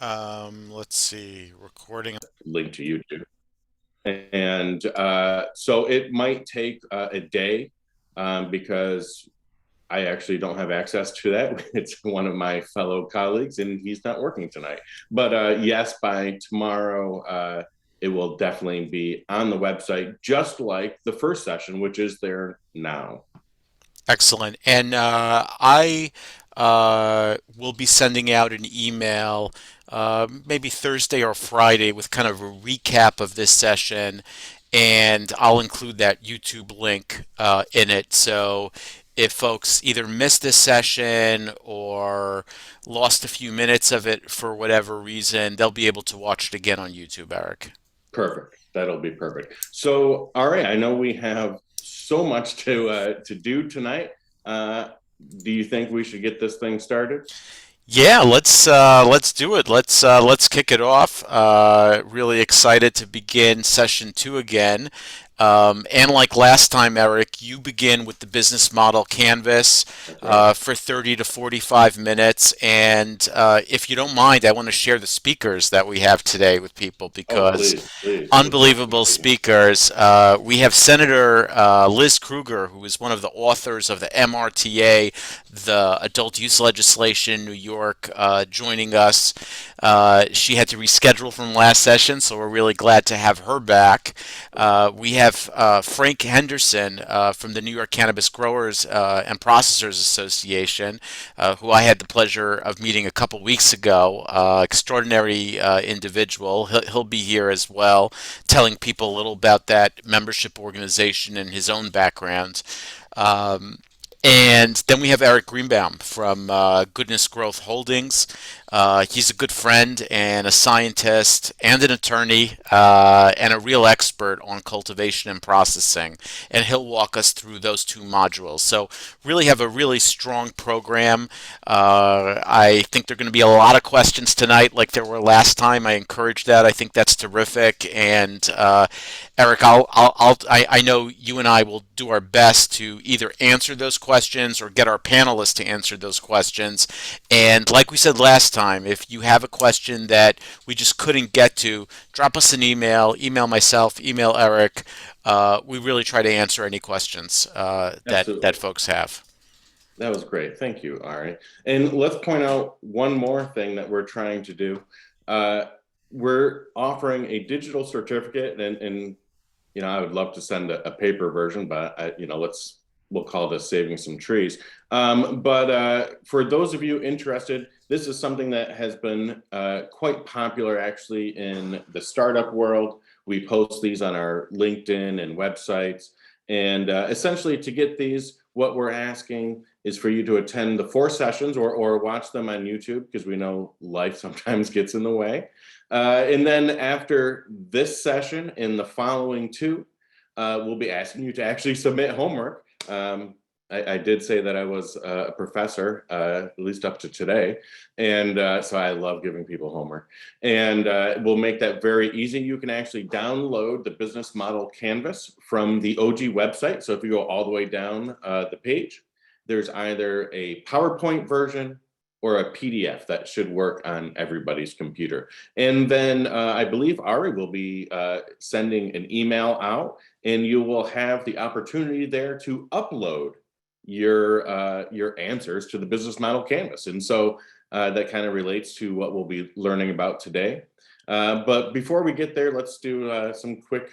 Let's see, recording. Link to YouTube. And so it might take a day because I actually don't have access to that. It's one of my fellow colleagues, and he's not working tonight. But yes, by tomorrow, it will definitely be on the website, just like the first session, which is there now. Excellent. And I will be sending out an email maybe Thursday or Friday with kind of a recap of this session, and I'll include that YouTube link in it. So if folks either missed this session or lost a few minutes of it for whatever reason, they'll be able to watch it again on YouTube, Eric. Perfect. That'll be perfect. So, all right, I know we have so much to do tonight. Uh, do you think we should get this thing started? Yeah, let's do it. Let's kick it off. Really excited to begin session two again. And like last time, Eric, you begin with the business model canvas That's right. for 30 to 45 minutes. And if you don't mind, I want to share the speakers that we have today with people Oh, because please, please. Let's unbelievable see. speakers. We have Senator Liz Krueger, who is one of the authors of the MRTA, the adult use legislation in New York, joining us. She had to reschedule from last session, so we're really glad to have her back. We have Frank Henderson from the New York Cannabis Growers and Processors Association, who I had the pleasure of meeting a couple weeks ago. Extraordinary individual. He'll be here as well, telling people a little about that membership organization and his own background. Um, and then we have Eric Greenbaum from Goodness Growth Holdings. He's a good friend and a scientist and an attorney and a real expert on cultivation and processing. And he'll walk us through those two modules. So, really have a really strong program. I think there are going to be a lot of questions tonight, like there were last time. I encourage that. I think that's terrific. And Eric, I know you and I will do our best to either answer those questions or get our panelists to answer those questions. And like we said last time, if you have a question that we just couldn't get to, drop us an email, email myself, email Eric. We really try to answer any questions that Absolutely. folks have. That was great. Thank you, Ari. And let's point out one more thing that we're trying to do. Uh, we're offering a digital certificate, and I would love to send a paper version, but we'll call this saving some trees. But for those of you interested, this is something that has been quite popular actually in the startup world. We post these on our LinkedIn and websites. And essentially, to get these, what we're asking is for you to attend the four sessions or watch them on YouTube because we know life sometimes gets in the way. And then after this session and the following two, we'll be asking you to actually submit homework. I did say that I was a professor, at least up to today. And so I love giving people homework. And we'll make that very easy. You can actually download the business model canvas from the OG website. So if you go all the way down the page, there's either a PowerPoint version or a PDF that should work on everybody's computer. And then I believe Ari will be sending an email out, and you will have the opportunity there to upload your answers to the business model canvas. And so that kind of relates to what we'll be learning about today. But before we get there, let's do some quick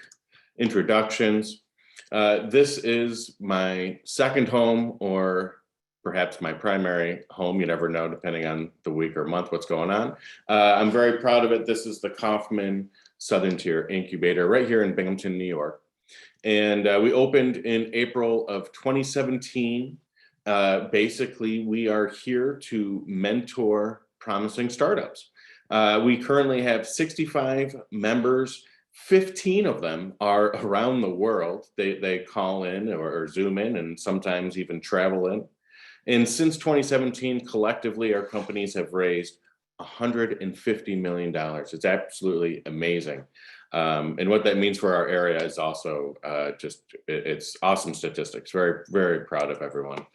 introductions. This is my second home, or perhaps my primary home. You never know, depending on the week or month, what's going on. I'm very proud of it. This is the Koffman Southern Tier Incubator right here in Binghamton, New York. And we opened in April of 2017. Basically, we are here to mentor promising startups. We currently have 65 members. 15 of them are around the world. They call in or Zoom in and sometimes even travel in. And since 2017, collectively, our companies have raised $150 million. It's absolutely amazing. And what that means for our area is also it's awesome statistics. Very, very proud of everyone.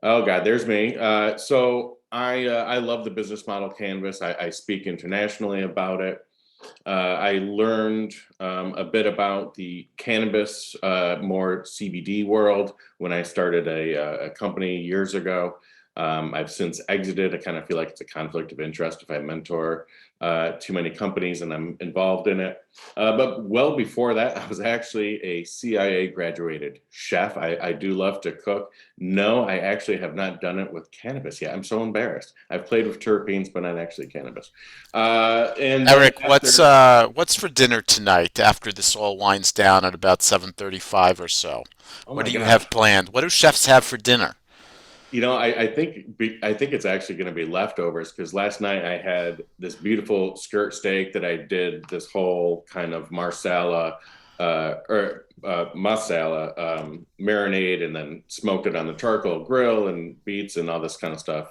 Oh God, there's me. So I love the business model canvas. I speak internationally about it. I learned a bit about the cannabis, more CBD world when I started a company years ago. I've since exited. I kind of feel like it's a conflict of interest if I mentor too many companies and I'm involved in it. But well before that, I was actually a CIA graduated chef. I do love to cook. No, I actually have not done it with cannabis yet. I'm so embarrassed. I've played with terpenes, but not actually cannabis. And then Eric, after, what's for dinner tonight after this all winds down at about 7:35 or so? oh What my do you gosh, have planned? What do chefs have for dinner? I think it's actually going to be leftovers because last night I had this beautiful skirt steak that I did this whole kind of marsala masala marinade and then smoked it on the charcoal grill and beets and all this kind of stuff.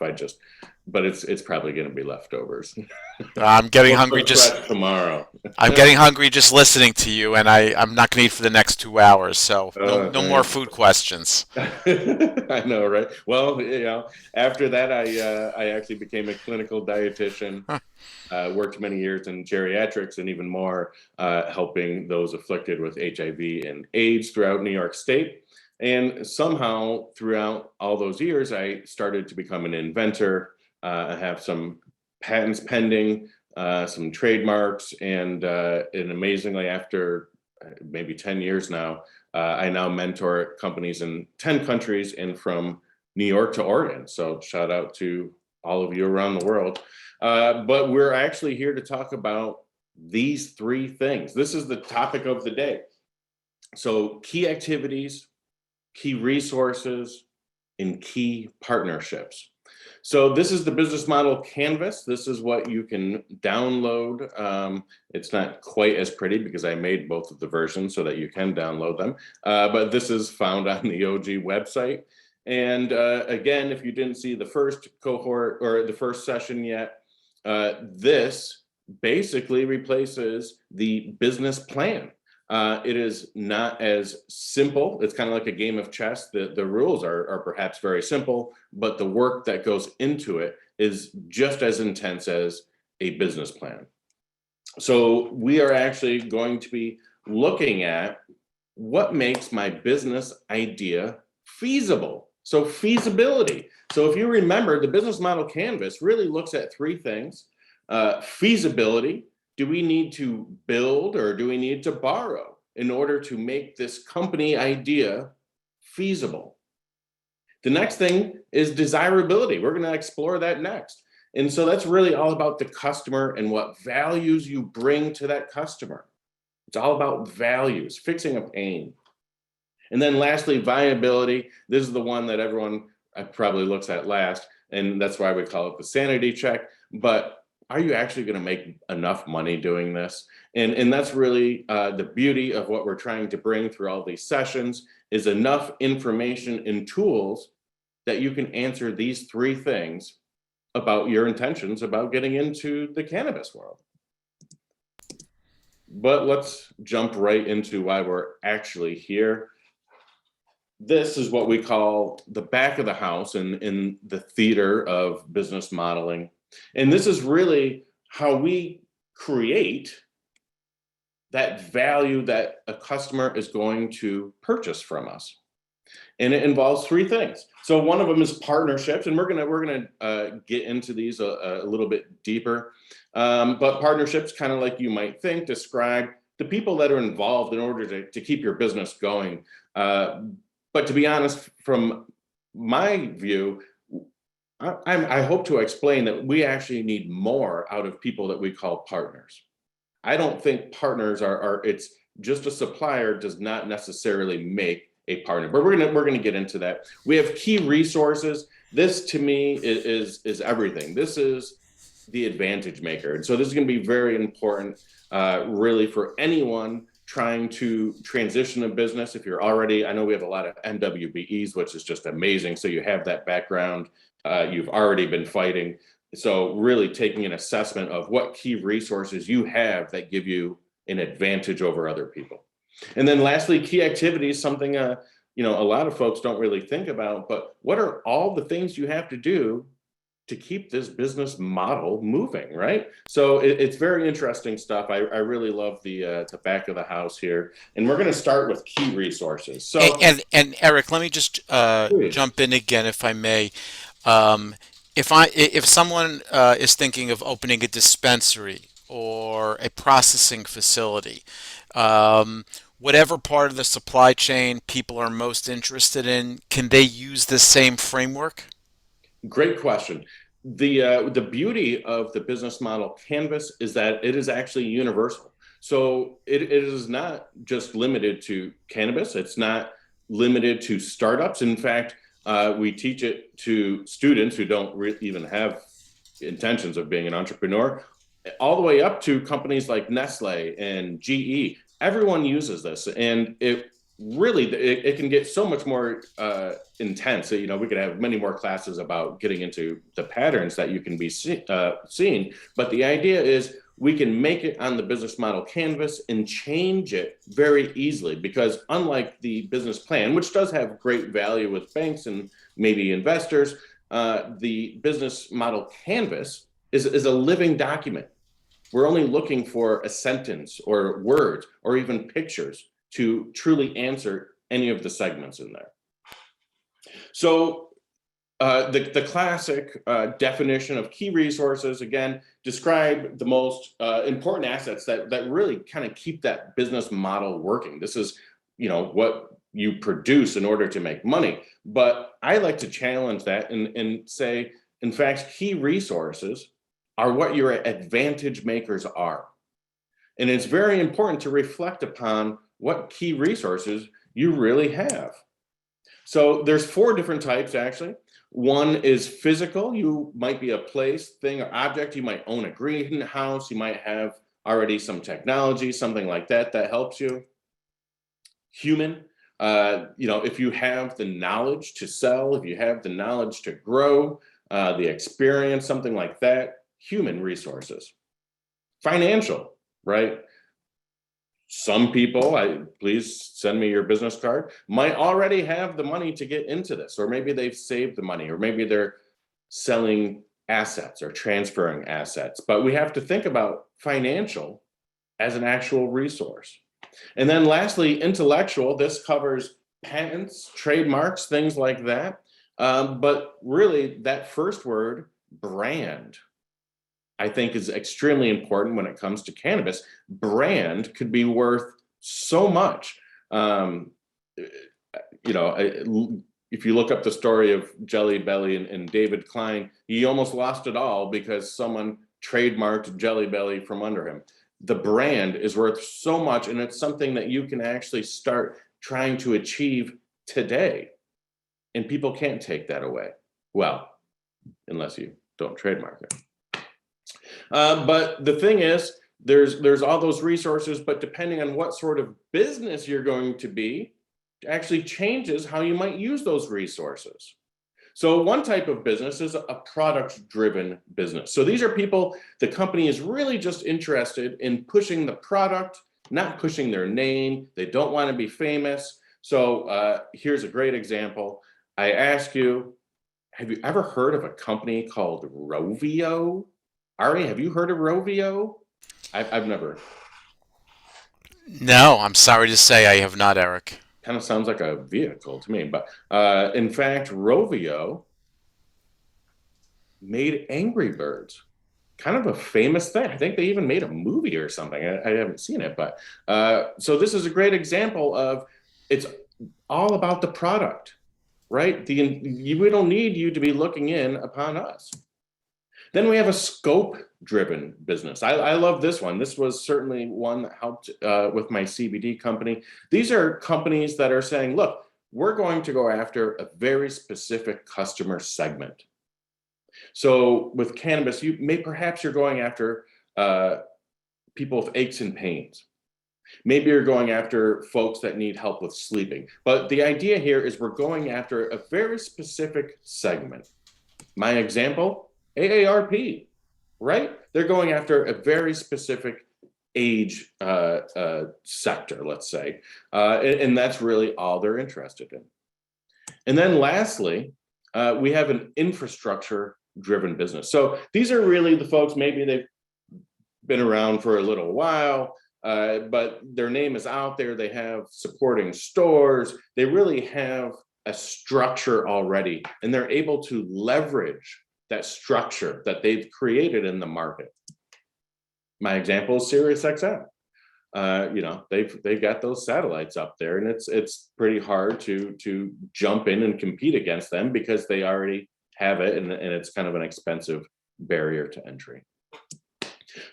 But it's probably going to be leftovers. I'm getting We'll hungry cook just fresh tomorrow. I'm getting hungry just listening to you, and I'm not going to eat for the next 2 hours. So no more Man. food questions. I know, right? Well, after that, I actually became a clinical dietitian. Worked many years in geriatrics and even more helping those afflicted with HIV and AIDS throughout New York State. And somehow, throughout all those years, I started to become an inventor. I have some patents pending, some trademarks, and amazingly, after maybe 10 years now, I now mentor companies in 10 countries and from New York to Oregon. So, shout out to all of you around the world. But we're actually here to talk about these three things. This is the topic of the day. So, key activities, key resources, and key partnerships. So, this is the business model canvas. This is what you can download. It's not quite as pretty because I made both of the versions so that you can download them. But this is found on the OG website. And again, if you didn't see the first cohort or the first session yet, this basically replaces the business plan. It is not as simple. It's kind of like a game of chess. The rules are perhaps very simple, but the work that goes into it is just as intense as a business plan. So we are actually going to be looking at what makes my business idea feasible. So feasibility. So if you remember, the business model canvas really looks at three things. Feasibility. Do we need to build or do we need to borrow in order to make this company idea feasible? The next thing is desirability. We're going to explore that next. And so that's really all about the customer and what values you bring to that customer. It's all about values, fixing a pain. And then lastly, viability. This is the one that everyone probably looks at last, and that's why we call it the sanity check. But are you actually going to make enough money doing this? And that's really the beauty of what we're trying to bring through all these sessions is enough information and tools that you can answer these three things about your intentions about getting into the cannabis world. But let's jump right into why we're actually here. This is what we call the back of the house in the theater of business modeling. And this is really how we create that value that a customer is going to purchase from us. And it involves three things. So one of them is partnerships, and we're gonna get into these a little bit deeper. But partnerships, kind of like you might think, describe the people that are involved in order to keep your business going. But to be honest, from my view, I hope to explain that we actually need more out of people that we call partners. I don't think partners are it's just a supplier does not necessarily make a partner, but we're gonna get into that. We have key resources. This to me is everything. This is the advantage maker, and so this is going to be very important, really, for anyone trying to transition a business. If you're already, I know we have a lot of MWBEs, which is just amazing. So you have that background. You've already been fighting. So really taking an assessment of what key resources you have that give you an advantage over other people. And then lastly, key activities, something a lot of folks don't really think about, but what are all the things you have to do to keep this business model moving, right? So it's very interesting stuff. I really love the back of the house here, and we're going to start with key resources. So And Eric, let me just please, jump in again, if I may. Um, if someone is thinking of opening a dispensary or a processing facility, um, whatever part of the supply chain people are most interested in, can they use the same framework? great question. The beauty of the business model canvas is that it is actually universal. So it is not just limited to cannabis. It's not limited to startups. In fact, we teach it to students who don't even have intentions of being an entrepreneur, all the way up to companies like Nestle and GE. Everyone uses this, and it can get so much more intense. You know, we could have many more classes about getting into the patterns that you can be seeing. But the idea is we can make it on the business model canvas and change it very easily, because unlike the business plan, which does have great value with banks and maybe investors, the business model canvas is a living document. We're only looking for a sentence or words or even pictures to truly answer any of the segments in there. So the classic definition of key resources, again, describe the most important assets that really kind of keep that business model working. This is, you know, what you produce in order to make money. But I like to challenge that and say, in fact, key resources are what your advantage makers are. And it's very important to reflect upon what key resources you really have. So there's four different types, actually. One is physical. You might be a place, thing, or object. You might own a greenhouse. You might have already some technology, something like that that helps you. Human. You know, if you have the knowledge to sell, if you have the knowledge to grow, the experience, something like that. Human resources. Financial, right? Some people, please send me your business card, might already have the money to get into this, or maybe they've saved the money, or maybe they're selling assets or transferring assets. But we have to think about financial as an actual resource. And then lastly, intellectual. This covers patents, trademarks, things like that. But really, that first word, brand, I think is extremely important when it comes to cannabis. Brand could be worth so much. You know, if you look up the story of Jelly Belly and David Klein, he almost lost it all because someone trademarked Jelly Belly from under him. The brand is worth so much, and it's something that you can actually start trying to achieve today. And people can't take that away. Well, unless you don't trademark it. But the thing is, there's all those resources, but depending on what sort of business you're going to be, actually changes how you might use those resources. So one type of business is a product-driven business. So these are people, the company is really just interested in pushing the product, not pushing their name. They don't want to be famous. So here's a great example. I ask you, have you ever heard of a company called Rovio? Ari, have you heard of Rovio? I've never. No, I'm sorry to say I have not, Eric. Kind of sounds like a vehicle to me, but in fact, Rovio made Angry Birds. Kind of a famous thing. I think they even made a movie or something. I haven't seen it, but so this is a great example of it's all about the product, right? We don't need you to be looking in upon us. Then we have a scope-driven business. I love this one. This was certainly one that helped with my CBD company. These are companies that are saying, look, we're going to go after a very specific customer segment. So with cannabis, perhaps you're going after people with aches and pains. Maybe you're going after folks that need help with sleeping. But the idea here is we're going after a very specific segment. My example, AARP, right? They're going after a very specific age sector, let's say. And that's really all they're interested in. And then lastly, we have an infrastructure driven business. So these are really the folks, maybe they've been around for a little while, but their name is out there. They have supporting stores. They really have a structure already, and they're able to leverage that structure that they've created in the market. My example is SiriusXM. They've got those satellites up there, and it's pretty hard to jump in and compete against them because they already have it, and it's kind of an expensive barrier to entry.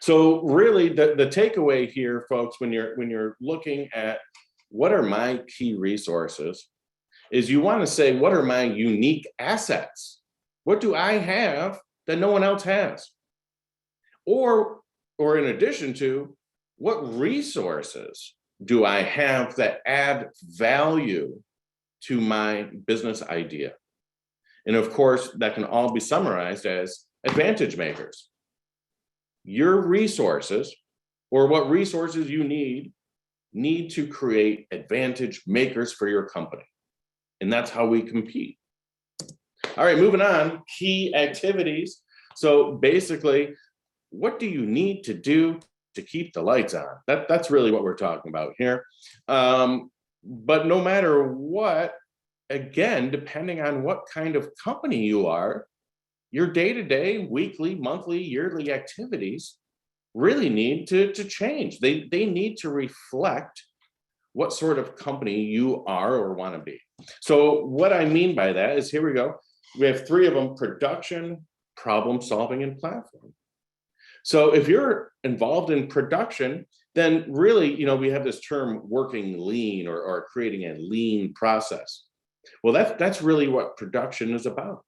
So really the takeaway here, folks, when you're looking at what are my key resources, is you want to say, what are my unique assets? What do I have that no one else has? Or in addition to, what resources do I have that add value to my business idea? And of course, that can all be summarized as advantage makers. Your resources, or what resources you need to create advantage makers for your company. And that's how we compete. All right, moving on, key activities. So basically, what do you need to do to keep the lights on? That's really what we're talking about here. But no matter what, again, depending on what kind of company you are, your day-to-day, weekly, monthly, yearly activities really need to change. They need to reflect what sort of company you are or want to be. So what I mean by that is, here we go. We have three of them: production, problem solving, and platform. So if you're involved in production, then really, we have this term working lean, or creating a lean process. Well, that's really what production is about.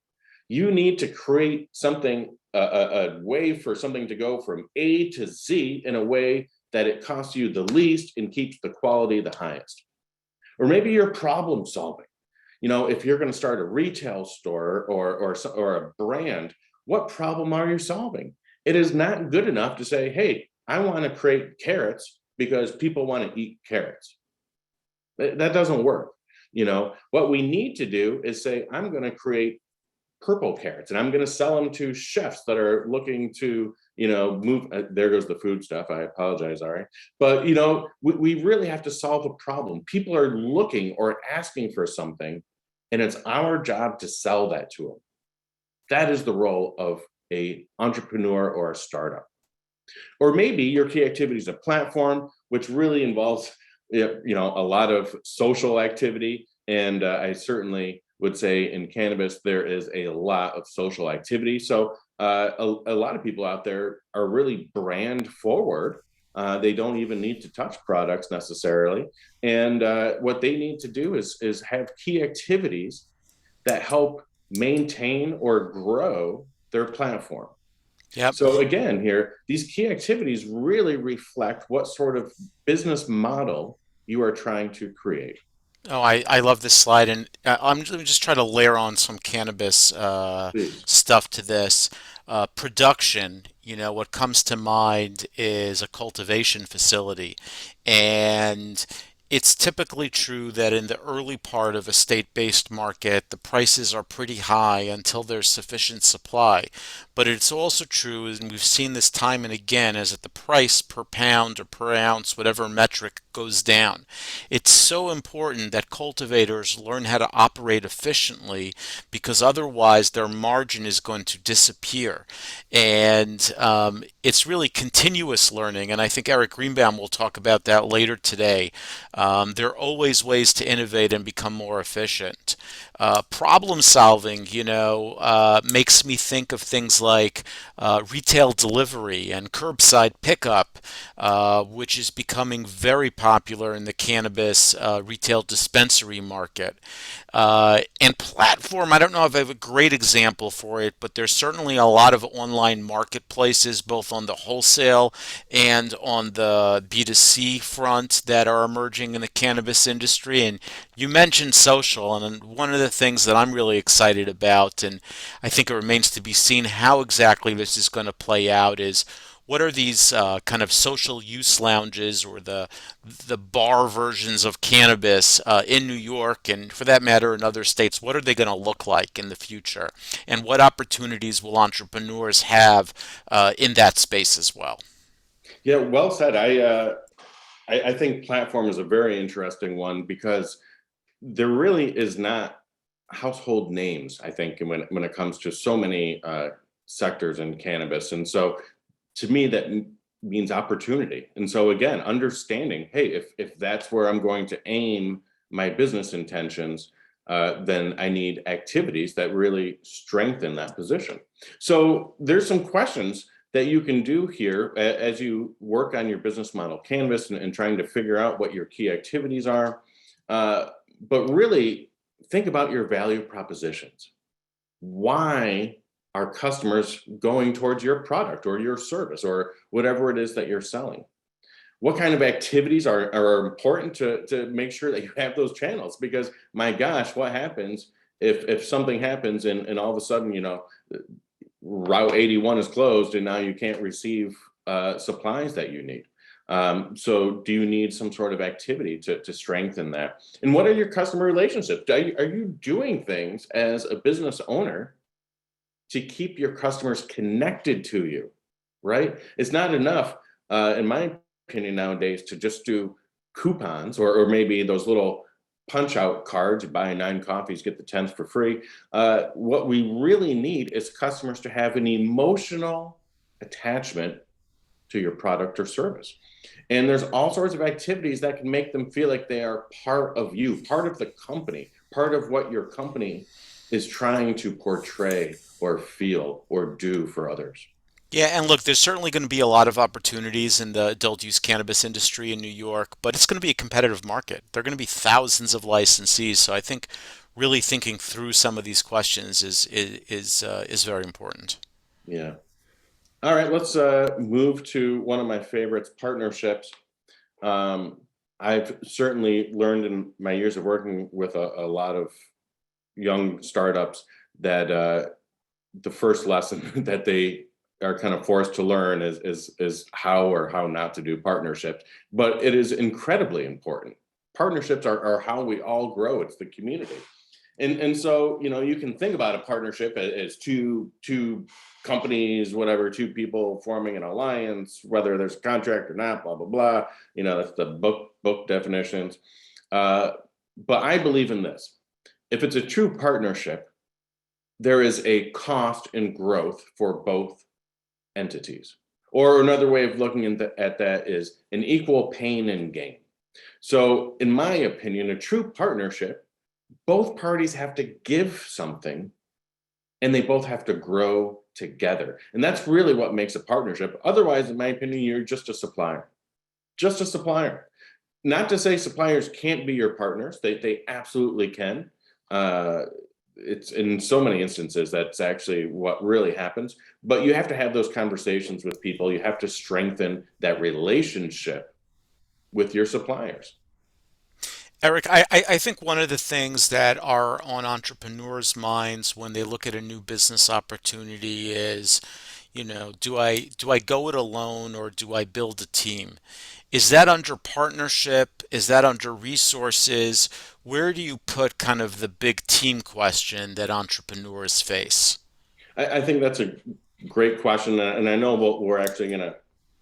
You need to create something, a way for something to go from A to Z in a way that it costs you the least and keeps the quality the highest. Or maybe you're problem solving. If you're going to start a retail store or a brand, what problem are you solving? It is not good enough to say, hey, I want to create carrots because people want to eat carrots. That doesn't work. What we need to do is say, I'm going to create purple carrots, and I'm going to sell them to chefs that are looking to, move. There goes the food stuff. I apologize, Ari. But, we really have to solve a problem. People are looking or asking for something, and it's our job to sell that to them. That is the role of a entrepreneur or a startup. Or maybe your key activity is a platform, which really involves, a lot of social activity. And I certainly would say in cannabis, there is a lot of social activity. So a lot of people out there are really brand forward. They don't even need to touch products necessarily. And what they need to do is have key activities that help maintain or grow their platform. Yep. So again, here, these key activities really reflect what sort of business model you are trying to create. Oh, I love this slide, and let me just try to layer on some cannabis Please. stuff to this. Production, what comes to mind is a cultivation facility. And it's typically true that in the early part of a state-based market, the prices are pretty high until there's sufficient supply. But it's also true, and we've seen this time and again, is that the price per pound or per ounce, whatever metric, goes down. It's so important that cultivators learn how to operate efficiently, because otherwise their margin is going to disappear. And it's really continuous learning, and I think Eric Greenbaum will talk about that later today. There are always ways to innovate and become more efficient. Problem solving, makes me think of things like retail delivery and curbside pickup, which is becoming very popular in the cannabis retail dispensary market. And platform, I don't know if I have a great example for it, but there's certainly a lot of online marketplaces, both on the wholesale and on the B2C front, that are emerging in the cannabis industry. And you mentioned social, and one of the things that I'm really excited about, and I think it remains to be seen how exactly this is going to play out, is what are these kind of social use lounges or the bar versions of cannabis in New York and, for that matter, in other states? What are they going to look like in the future, and what opportunities will entrepreneurs have in that space as well? Yeah, well said. I think platform is a very interesting one because there really is not household names, I think, when it comes to so many sectors in cannabis. And so to me, that means opportunity. And so again, understanding, hey, if that's where I'm going to aim my business intentions, then I need activities that really strengthen that position. So there's some questions that you can do here as you work on your business model canvas and trying to figure out what your key activities are. But really think about your value propositions. Why are customers going towards your product or your service or whatever it is that you're selling? What kind of activities are important to make sure that you have those channels? Because my gosh, what happens if something happens and all of a sudden, Route 81 is closed and now you can't receive supplies that you need? So do you need some sort of activity to strengthen that? And what are your customer relationships? Are you doing things as a business owner to keep your customers connected to you, right? It's not enough, in my opinion, nowadays to just do coupons or maybe those little punch out cards. You buy 9 coffees, get the 10th for free. What we really need is customers to have an emotional attachment to your product or service. And there's all sorts of activities that can make them feel like they are part of you, part of the company, part of what your company is trying to portray or feel or do for others. Yeah, and look, there's certainly going to be a lot of opportunities in the adult use cannabis industry in New York, but it's going to be a competitive market. There are going to be thousands of licensees, so I think really thinking through some of these questions is very important. Yeah. All right, let's move to one of my favorites, partnerships. Um, I've certainly learned in my years of working with a lot of young startups that the first lesson that they are kind of forced to learn is how or how not to do partnerships. But it is incredibly important. Partnerships are how we all grow. It's the community. And so, you can think about a partnership as two companies, whatever, two people forming an alliance, whether there's a contract or not, blah blah blah. That's the book definitions. Uh, but I believe in this. If it's a true partnership, there is a cost in growth for both entities. Or another way of looking at that is an equal pain and gain. So, in my opinion, a true partnership, both parties have to give something and they both have to grow together. And that's really what makes a partnership. Otherwise, in my opinion, you're just a supplier. Just a supplier. Not to say suppliers can't be your partners, they absolutely can. Uh, it's in so many instances that's actually what really happens, but you have to have those conversations with people. You have to strengthen that relationship with your suppliers. Eric, I think one of the things that are on entrepreneurs' minds when they look at a new business opportunity is, do I go it alone or do I build a team? Is that under partnership? Is that under resources? Where do you put kind of the big team question that entrepreneurs face? I think that's a great question, and I know we're actually going to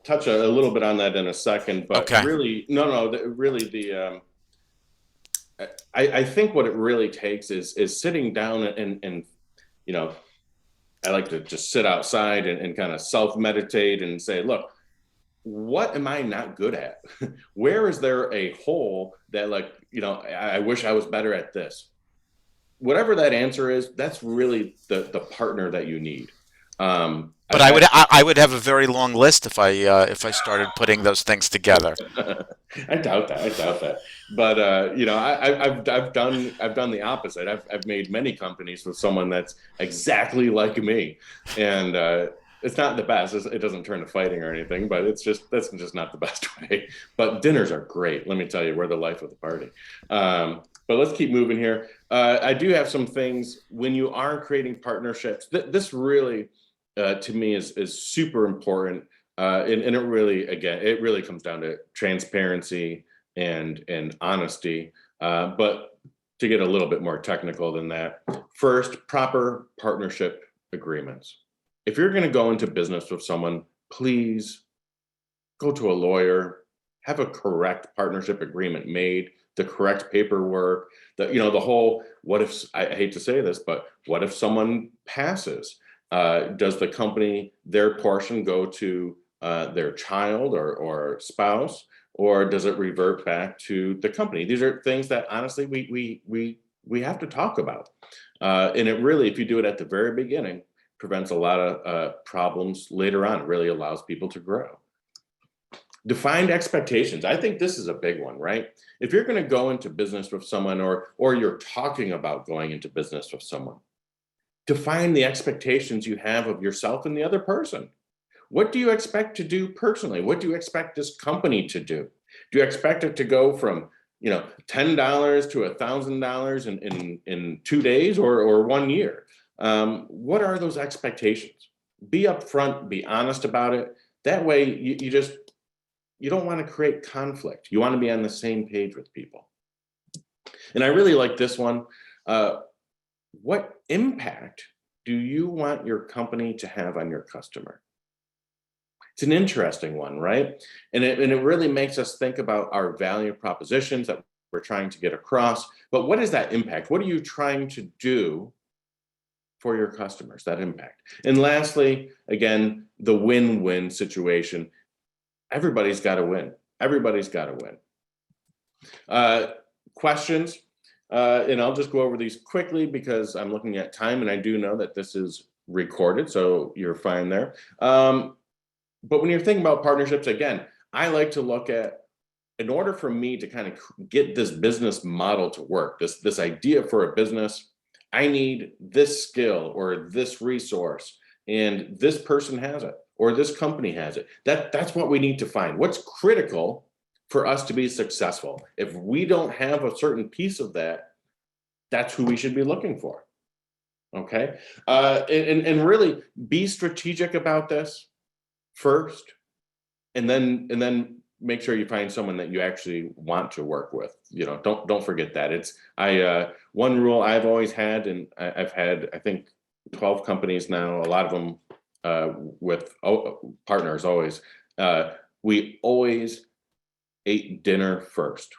touch a little bit on that in a second. But Okay. really, no, really I think what it really takes is sitting down and you know I like to just sit outside and kind of self meditate and say, look, what am I not good at? Where is there a hole that, like, I wish I was better at this? Whatever that answer is, that's really the partner that you need. But I've had I would have a very long list if I started putting those things together. I doubt that. I doubt that. But I've done the opposite. I've made many companies with someone that's exactly like me, and it's not the best. It doesn't turn to fighting or anything, but that's just not the best way. But dinners are great. Let me tell you, we're the life of the party. But let's keep moving here. I do have some things when you are creating partnerships. This really, to me, is super important. And it really, again, it really comes down to transparency and honesty. But to get a little bit more technical than that, first, proper partnership agreements. If you're going to go into business with someone, please go to a lawyer, have a correct partnership agreement made, the correct paperwork, the whole, what if, I hate to say this, but what if someone passes? Does the company, their portion go to their child or spouse, or does it revert back to the company? These are things that honestly we have to talk about. And it really, if you do it at the very beginning, prevents a lot of problems later on. It really allows people to grow. Defined expectations. I think this is a big one, right? If you're going to go into business with someone, or you're talking about going into business with someone, define the expectations you have of yourself and the other person. What do you expect to do personally? What do you expect this company to do? Do you expect it to go from $10 to $1,000 in 2 days or 1 year? What are those expectations? Be upfront, be honest about it. That way you don't want to create conflict. You want to be on the same page with people. And I really like this one. What impact do you want your company to have on your customer? It's an interesting one, right? And it really makes us think about our value propositions that we're trying to get across. But what is that impact? What are you trying to do for your customers, that impact? And lastly, again, the win-win situation. Everybody's got to win. Everybody's got to win. Questions, and I'll just go over these quickly because I'm looking at time, and I do know that this is recorded, so you're fine there. But when you're thinking about partnerships, again, I like to look at, in order for me to kind of get this business model to work, this idea for a business, I need this skill or this resource, and this person has it, or this company has it. That's what we need to find. What's critical for us to be successful? If we don't have a certain piece of that, that's who we should be looking for. Okay, and really be strategic about this first, and then make sure you find someone that you actually want to work with. Don't forget that. It's one rule I've always had, and I've had, I think, 12 companies now, a lot of them with partners always. We always ate dinner first.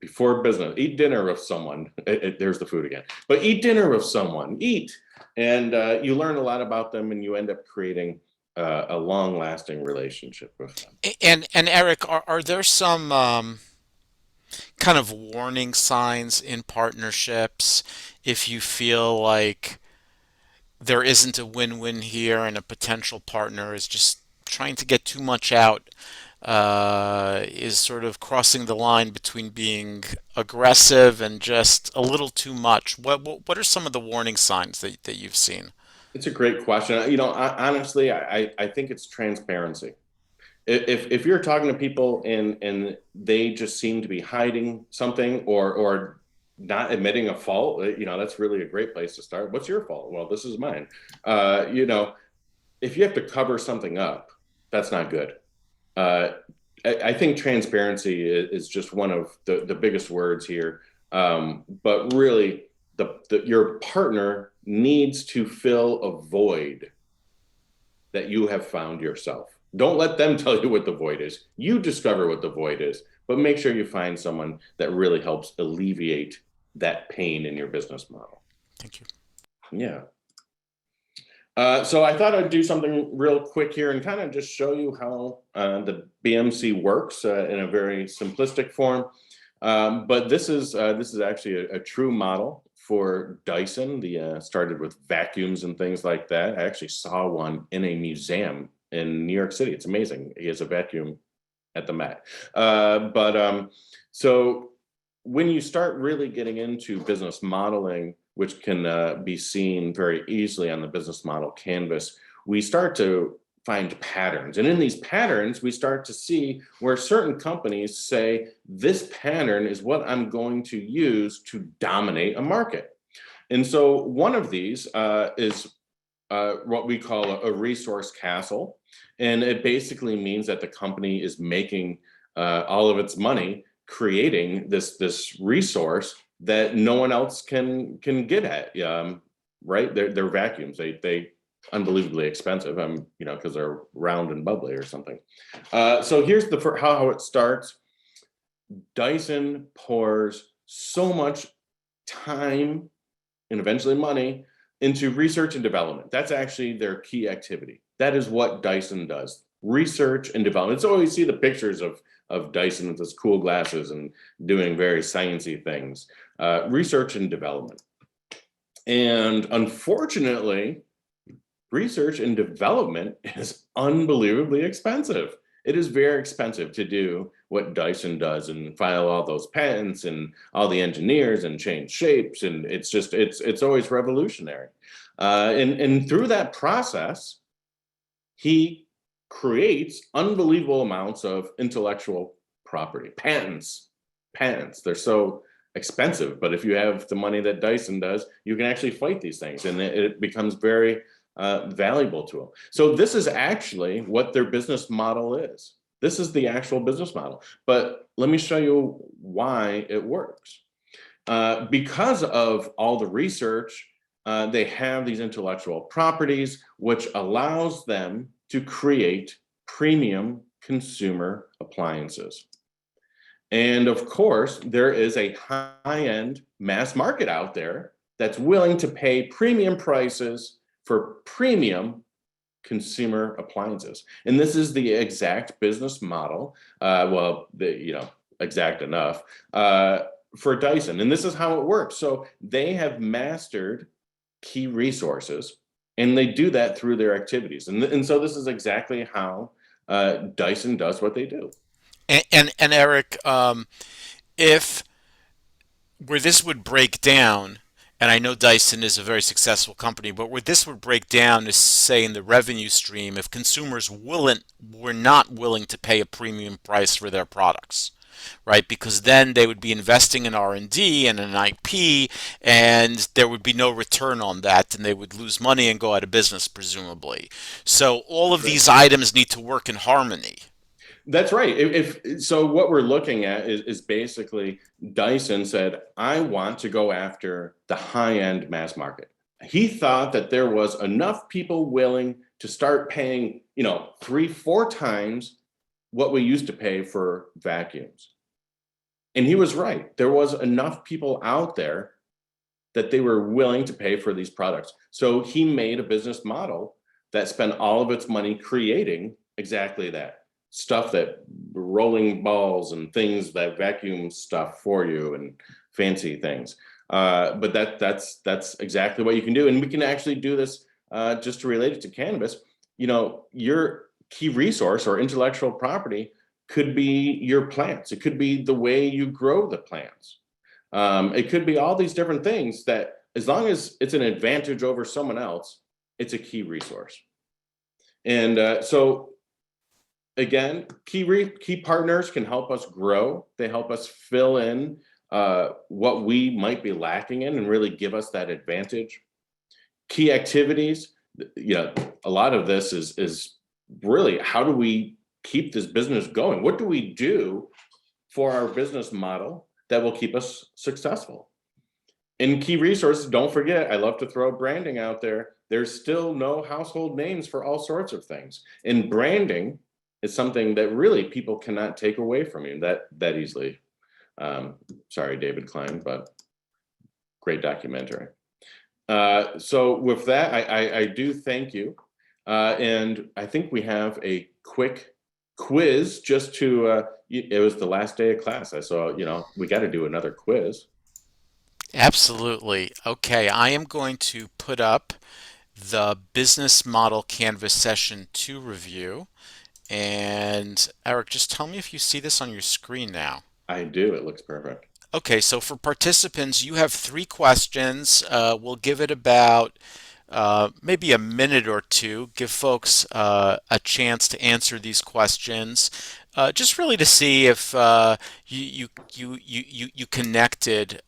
Before business, eat dinner with someone. There's the food again. But eat dinner with someone. Eat, and you learn a lot about them, and you end up creating a long-lasting relationship with them. And Eric, are there some kind of warning signs in partnerships if you feel like there isn't a win-win here and a potential partner is just trying to get too much out, is sort of crossing the line between being aggressive and just a little too much? What are some of the warning signs that you've seen? It's a great question. Honestly, I think it's transparency. If you're talking to people and they just seem to be hiding something, or not admitting a fault, that's really a great place to start. What's your fault? Well, this is mine. If you have to cover something up, that's not good. Uh, I think transparency is just one of the biggest words here. But really, your partner needs to fill a void that you have found yourself. Don't let them tell you what the void is. You discover what the void is, but make sure you find someone that really helps alleviate that pain in your business model. Thank you. Yeah. So I thought I'd do something real quick here and kind of just show you how the BMC works in a very simplistic form. But this is actually a true model for Dyson. The started with vacuums and things like that. I actually saw one in a museum in New York City. It's amazing. He has a vacuum at the Met. So when you start really getting into business modeling, which can be seen very easily on the business model canvas, we start to find patterns. And in these patterns, we start to see where certain companies say, this pattern is what I'm going to use to dominate a market. And so one of these is what we call a resource castle. And it basically means that the company is making all of its money creating this resource that no one else can get at. Right? They're vacuums. They unbelievably expensive. Because they're round and bubbly or something. So here's how it starts. Dyson pours so much time and eventually money into research and development. That's actually their key activity. That is what Dyson does. Research and development. So you see the pictures of Dyson with his cool glasses and doing very sciencey things. Research and development. And unfortunately, research and development is unbelievably expensive. It is very expensive to do what Dyson does and file all those patents and all the engineers and change shapes. And it's always revolutionary. And through that process, he creates unbelievable amounts of intellectual property, patents. They're so expensive, but if you have the money that Dyson does, you can actually fight these things, and it becomes very valuable to them. So this is actually what their business model is. This is the actual business model. But let me show you why it works. Because of all the research, they have these intellectual properties, which allows them to create premium consumer appliances. And of course, there is a high-end mass market out there that's willing to pay premium prices for premium consumer appliances. And this is the exact business model, exact enough, for Dyson. And this is how it works. So they have mastered key resources, and they do that through their activities. And so this is exactly how Dyson does what they do. And Eric, if where this would break down, and I know Dyson is a very successful company, but where this would break down is, say, in the revenue stream, if consumers were not willing to pay a premium price for their products, right? Because then they would be investing in R&D and in IP, and there would be no return on that, and they would lose money and go out of business, presumably. So all of Right. these items need to work in harmony. That's right. If so, what we're looking at is basically Dyson said, "I want to go after the high end mass market." He thought that there was enough people willing to start paying, 3, 4 times what we used to pay for vacuums. And he was right. There was enough people out there that they were willing to pay for these products. So he made a business model that spent all of its money creating exactly that stuff, that rolling balls and things that vacuum stuff for you and fancy things. But that's exactly what you can do, and we can actually do this just to relate it to cannabis. Your key resource or intellectual property could be your plants. It could be the way you grow the plants. It could be all these different things that, as long as it's an advantage over someone else, it's a key resource. And so, again, key partners can help us grow. They help us fill in what we might be lacking in and really give us that advantage. Key activities, a lot of this is really, how do we keep this business going? What do we do for our business model that will keep us successful? In key resources, don't forget, I love to throw branding out there. There's still no household names for all sorts of things. And branding is something that really people cannot take away from you that easily. Sorry, David Klein, but great documentary. So with that, I do thank you. And I think we have a quick quiz just to, it was the last day of class. I saw, we got to do another quiz. Absolutely. Okay, I am going to put up the business model canvas session 2 review. And Eric, just tell me if you see this on your screen now. I do. It looks perfect. Okay, so for participants, you have 3 questions. We'll give it about maybe a minute or two, give folks a chance to answer these questions, just really to see if you connected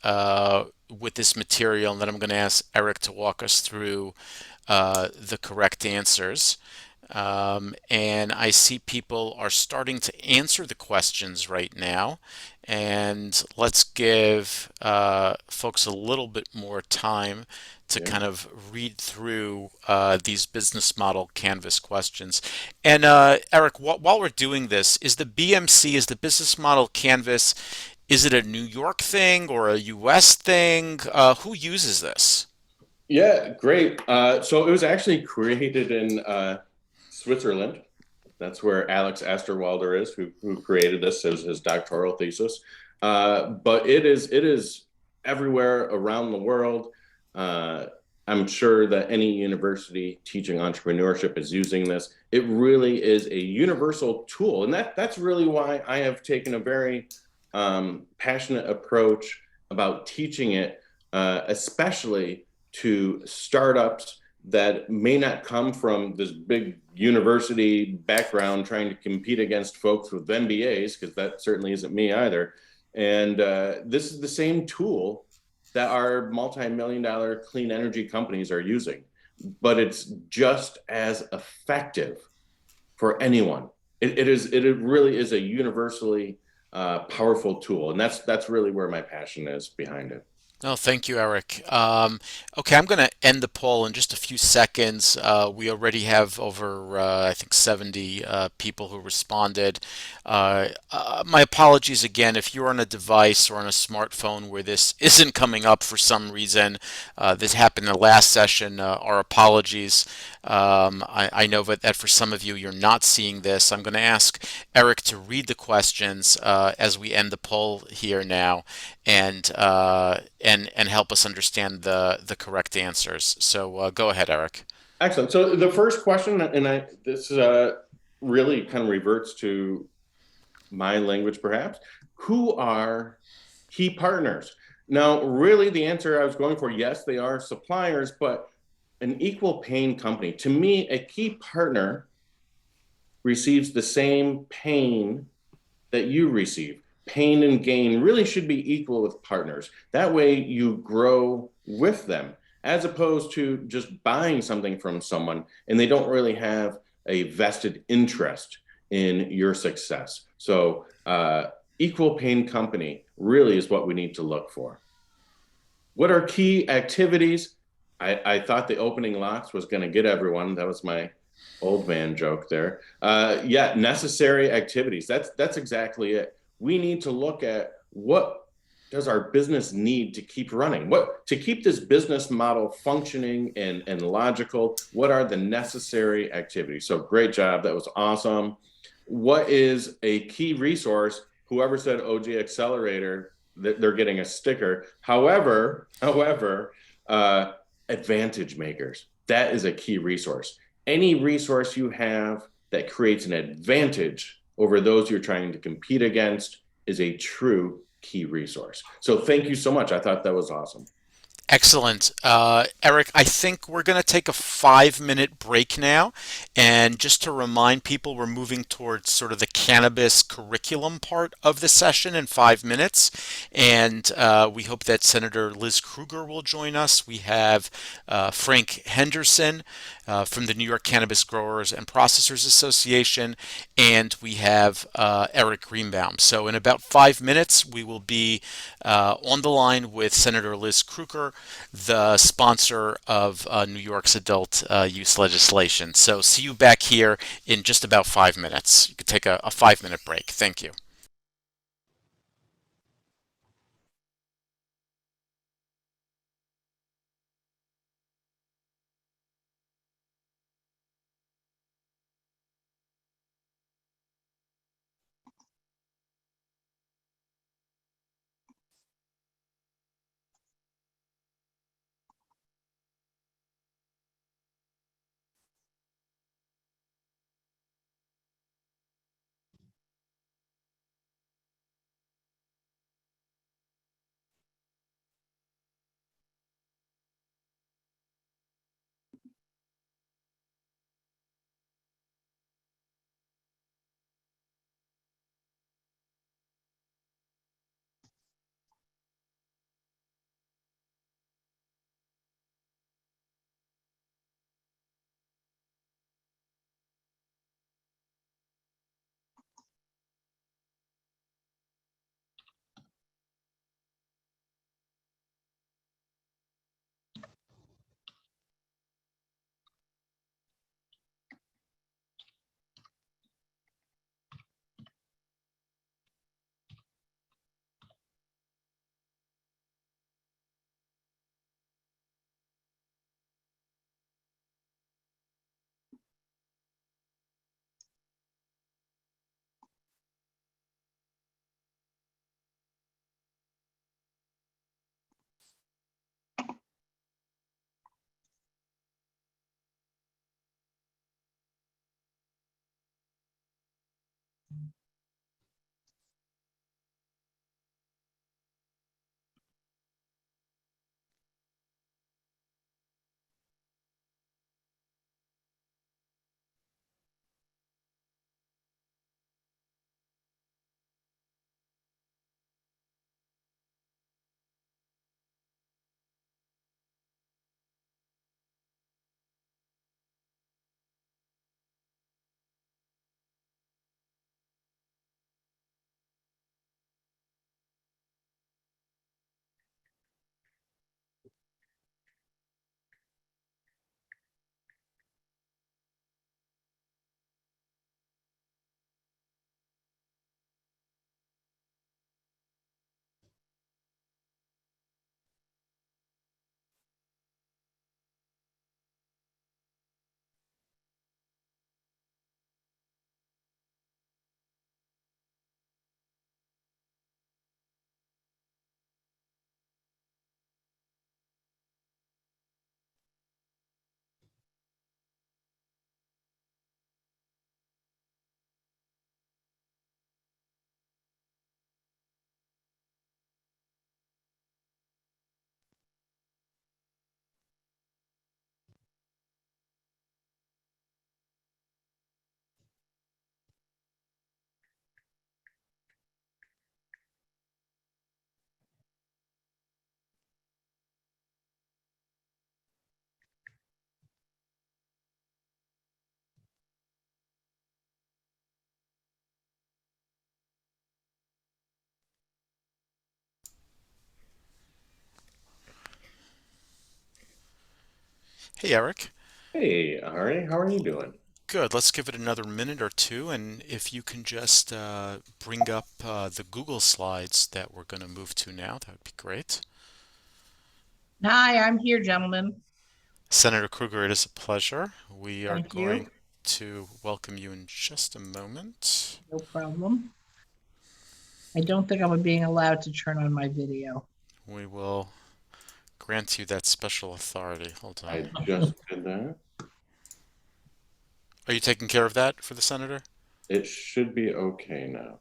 with this material. And then I'm going to ask Eric to walk us through the correct answers. And I see people are starting to answer the questions right now. And let's give folks a little bit more time to Yeah. kind of read through these business model Canvas questions. And Eric, while we're doing this, is the BMC, is the business model Canvas, is it a New York thing or a US thing? Who uses this? Yeah, great. So it was actually created in Switzerland. That's where Alex Asterwalder is, who created this as his doctoral thesis. But it is everywhere around the world. Uh, I'm sure that any university teaching entrepreneurship is using this. It really is a universal tool, and that's really why I have taken a very passionate approach about teaching it, especially to startups that may not come from this big university background trying to compete against folks with MBAs, because that certainly isn't me either. And this is the same tool that our multi-million dollar clean energy companies are using, but it's just as effective for anyone. It really is a universally powerful tool, and that's really where my passion is behind it. No, thank you, Eric. Okay, I'm going to end the poll in just a few seconds. We already have over, I think, 70 people who responded. My apologies again if you're on a device or on a smartphone where this isn't coming up for some reason. This happened in the last session. Our apologies. I know that for some of you, you're not seeing this. I'm going to ask Eric to read the questions as we end the poll here now, and help us understand the correct answers. So go ahead, Eric. Excellent. So the first question, and this really kind of reverts to my language, perhaps. Who are key partners? Now, really, the answer I was going for, yes, they are suppliers, but an equal paying company. To me, a key partner receives the same pain that you receive. Pain and gain really should be equal with partners. That way you grow with them, as opposed to just buying something from someone and they don't really have a vested interest in your success. So, equal pain company really is what we need to look for. What are key activities? I thought the opening lots was going to get everyone. That was my old man joke there. Yeah, necessary activities. That's exactly it. We need to look at what does our business need to keep running? What to keep this business model functioning and logical? What are the necessary activities? So great job. That was awesome. What is a key resource? Whoever said OG Accelerator, they're getting a sticker. However, uh, advantage makers. That is a key resource. Any resource you have that creates an advantage over those you're trying to compete against is a true key resource. So thank you so much. I thought that was awesome. Excellent. Eric, I think we're going to take a 5 minute break now. And just to remind people, we're moving towards sort of the cannabis curriculum part of the session in 5 minutes. And we hope that Senator Liz Krueger will join us. We have Frank Henderson from the New York Cannabis Growers and Processors Association. And we have Eric Greenbaum. So in about 5 minutes, we will be on the line with Senator Liz Krueger, the sponsor of New York's adult use legislation. So see you back here in just about 5 minutes. You could take a 5 minute break. Thank you. Hey, Eric. Hey, Ari, how are you doing? Good. Let's give it another minute or two, and if you can just bring up the Google slides that we're going to move to now, that would be great. Hi, I'm here, gentlemen. Senator Kruger, it is a pleasure. We are Thank going you. to welcome you in just a moment. No problem. I don't think I'm being allowed to turn on my video. We will grant you that special authority. Hold on. I just did that. Are you taking care of that for the senator? It should be okay now.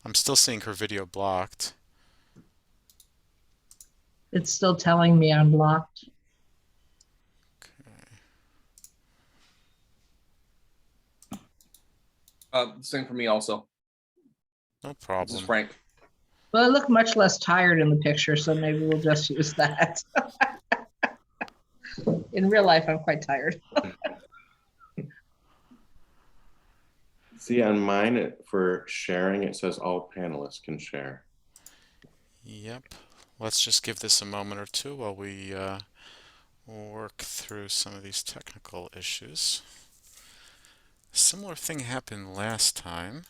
I'm still seeing her video blocked. It's still telling me I'm blocked. Same for me also. No This is problem. Frank. Well, I look much less tired in the picture, so maybe we'll just use that. In real life, I'm quite tired. See, on mine, for sharing, it says all panelists can share. Yep. Let's just give this a moment or two while we work through some of these technical issues. Similar thing happened last time.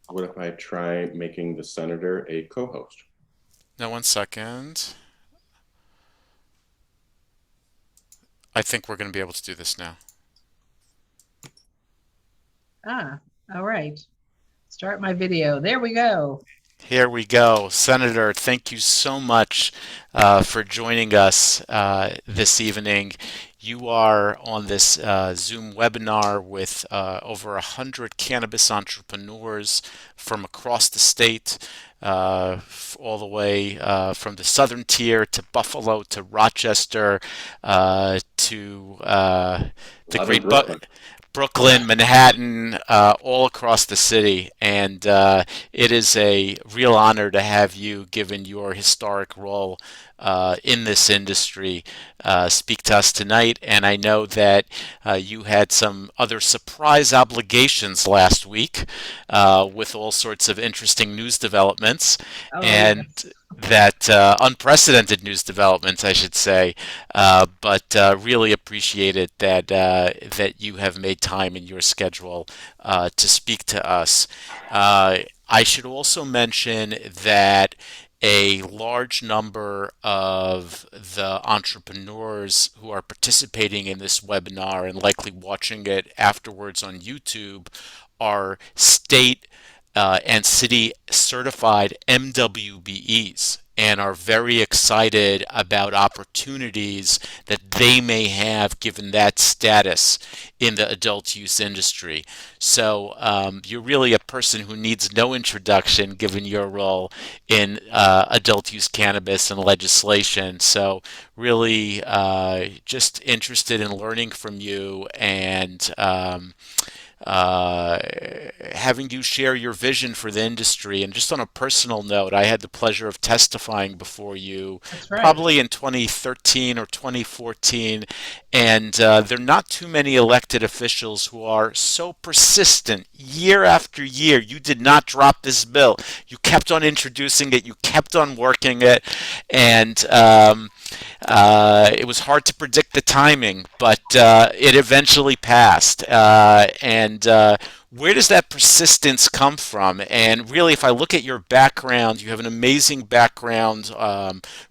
What if I try making the senator a co-host? Now, 1 second. I think we're going to be able to do this now. Ah, all right. Start my video. There we go. Here we go. Senator, thank you so much for joining us this evening. You are on this Zoom webinar with over 100 cannabis entrepreneurs from across the state, all the way from the southern tier to Buffalo to Rochester to the Love in great Brooklyn. Brooklyn, Manhattan, all across the city. And it is a real honor to have you, given your historic role in this industry, speak to us tonight. And I know that you had some other surprise obligations last week with all sorts of interesting news developments. Oh, And yes. that unprecedented news developments, I should say, but really appreciate it that that you have made time in your schedule to speak to us. I should also mention that a large number of the entrepreneurs who are participating in this webinar and likely watching it afterwards on YouTube are state and city certified MWBEs. and are very excited about opportunities that they may have given that status in the adult use industry. So you're really a person who needs no introduction given your role in adult use cannabis and legislation. So really just interested in learning from you and uh, having you share your vision for the industry. And just on a personal note, I had the pleasure of testifying before you That's right. probably in 2013 or 2014. And there are not too many elected officials who are so persistent year after year. You did not drop this bill. You kept on introducing it. You kept on working it. And it was hard to predict the timing, but it eventually passed. And where does that persistence come from? And really, if I look at your background, you have an amazing background,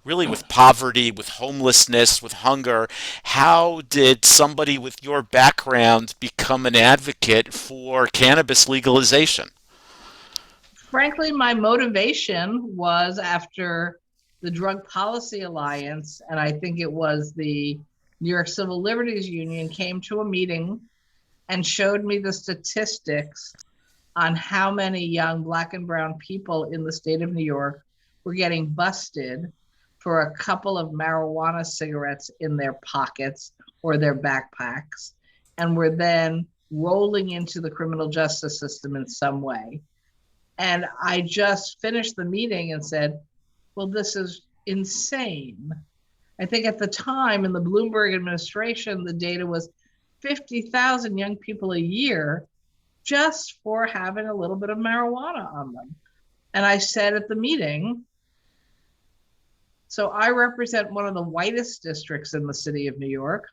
really with poverty, with homelessness, with hunger. How did somebody with your background become an advocate for cannabis legalization? Frankly, my motivation was after the Drug Policy Alliance, and I think it was the New York Civil Liberties Union, came to a meeting and showed me the statistics on how many young Black and brown people in the state of New York were getting busted for a couple of marijuana cigarettes in their pockets or their backpacks, and were then rolling into the criminal justice system in some way. And I just finished the meeting and said, well, this is insane. I think at the time in the Bloomberg administration, the data was 50,000 young people a year just for having a little bit of marijuana on them. And I said at the meeting, so I represent one of the whitest districts in the city of New York.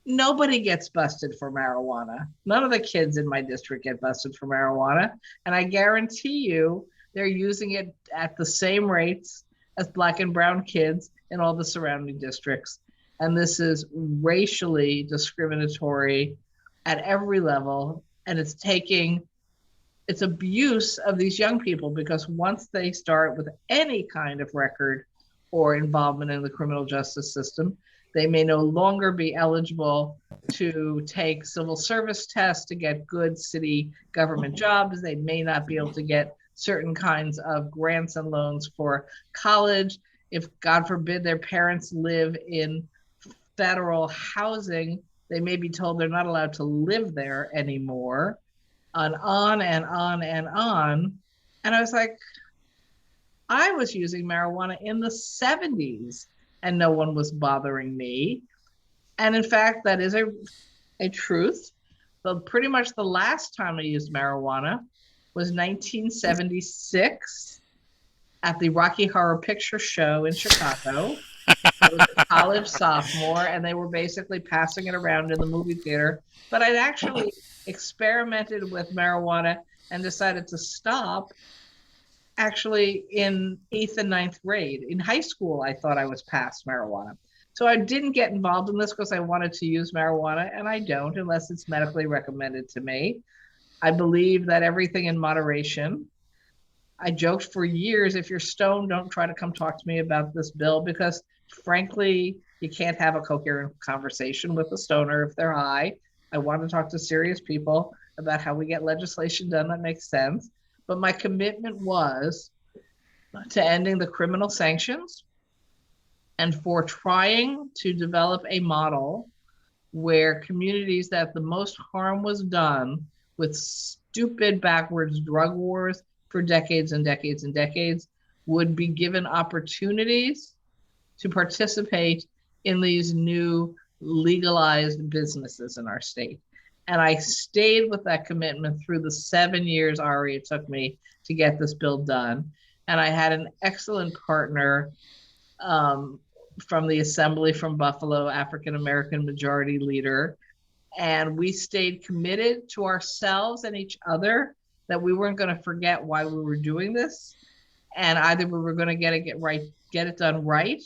Nobody gets busted for marijuana. None of the kids in my district get busted for marijuana. And I guarantee you they're using it at the same rates as Black and brown kids in all the surrounding districts. And this is racially discriminatory at every level. And it's abuse of these young people, because once they start with any kind of record or involvement in the criminal justice system, they may no longer be eligible to take civil service tests to get good city government jobs. They may not be able to get certain kinds of grants and loans for college. If, God forbid, their parents live in federal housing, they may be told they're not allowed to live there anymore, and on and on and on. And I was like, I was using marijuana in the 70s and no one was bothering me. And in fact, that is a truth. But pretty much the last time I used marijuana was 1976 at the Rocky Horror Picture Show in Chicago. I was a college sophomore, and they were basically passing it around in the movie theater. But I'd actually experimented with marijuana and decided to stop actually in 8th and 9th grade. In high school, I thought I was past marijuana. So I didn't get involved in this because I wanted to use marijuana, and I don't unless it's medically recommended to me. I believe that everything in moderation. I joked for years, if you're stoned, don't try to come talk to me about this bill, because frankly, you can't have a coherent conversation with a stoner if they're high. I want to talk to serious people about how we get legislation done that makes sense. But my commitment was to ending the criminal sanctions and for trying to develop a model where communities that the most harm was done with stupid backwards drug wars for decades and decades and decades would be given opportunities to participate in these new legalized businesses in our state. And I stayed with that commitment through the 7 years, Ari, it took me to get this bill done. And I had an excellent partner from the Assembly from Buffalo, African-American majority leader. And we stayed committed to ourselves and each other that we weren't going to forget why we were doing this. And either we were going to get it done right,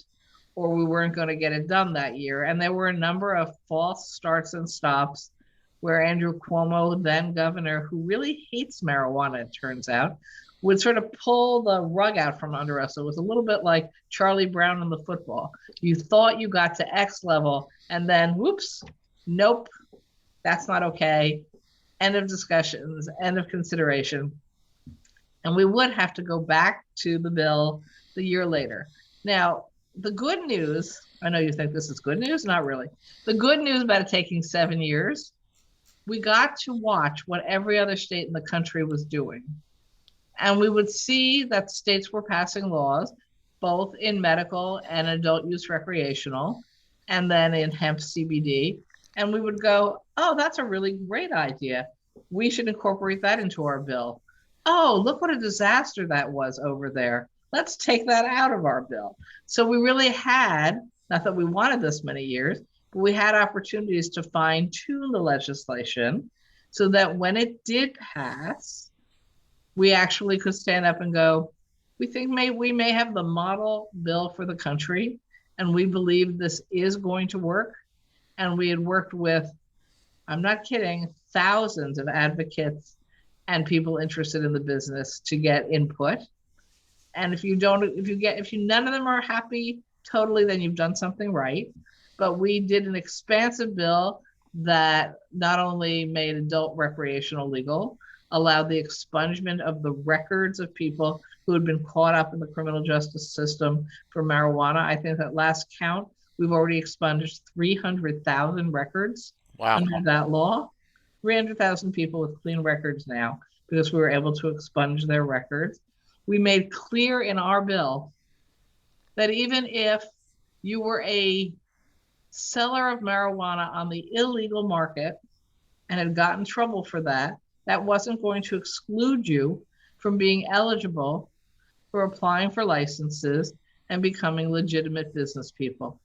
or we weren't going to get it done that year. And there were a number of false starts and stops where Andrew Cuomo, then governor, who really hates marijuana, it turns out, would sort of pull the rug out from under us. It was a little bit like Charlie Brown in the football. You thought you got to X level, and then whoops, nope, that's not okay. End of discussions, end of consideration. And we would have to go back to the bill the year later. Now, the good news, I know you think this is good news, not really. The good news about it taking 7 years, we got to watch what every other state in the country was doing. And we would see that states were passing laws, both in medical and adult use recreational, and then in hemp CBD. And we would go, oh, that's a really great idea. We should incorporate that into our bill. Oh, look what a disaster that was over there. Let's take that out of our bill. So we really had, not that we wanted this many years, but we had opportunities to fine tune the legislation so that when it did pass, we actually could stand up and go, we think we may have the model bill for the country, and we believe this is going to work. And we had worked with, I'm not kidding, thousands of advocates and people interested in the business to get input. And if none of them are happy totally, then you've done something right. But we did an expansive bill that not only made adult recreational legal, allowed the expungement of the records of people who had been caught up in the criminal justice system for marijuana. I think at last count, we've already expunged 300,000 records under that law. 300,000 people with clean records now because we were able to expunge their records. We made clear in our bill that even if you were a seller of marijuana on the illegal market and had gotten in trouble for that, that wasn't going to exclude you from being eligible for applying for licenses and becoming legitimate business people.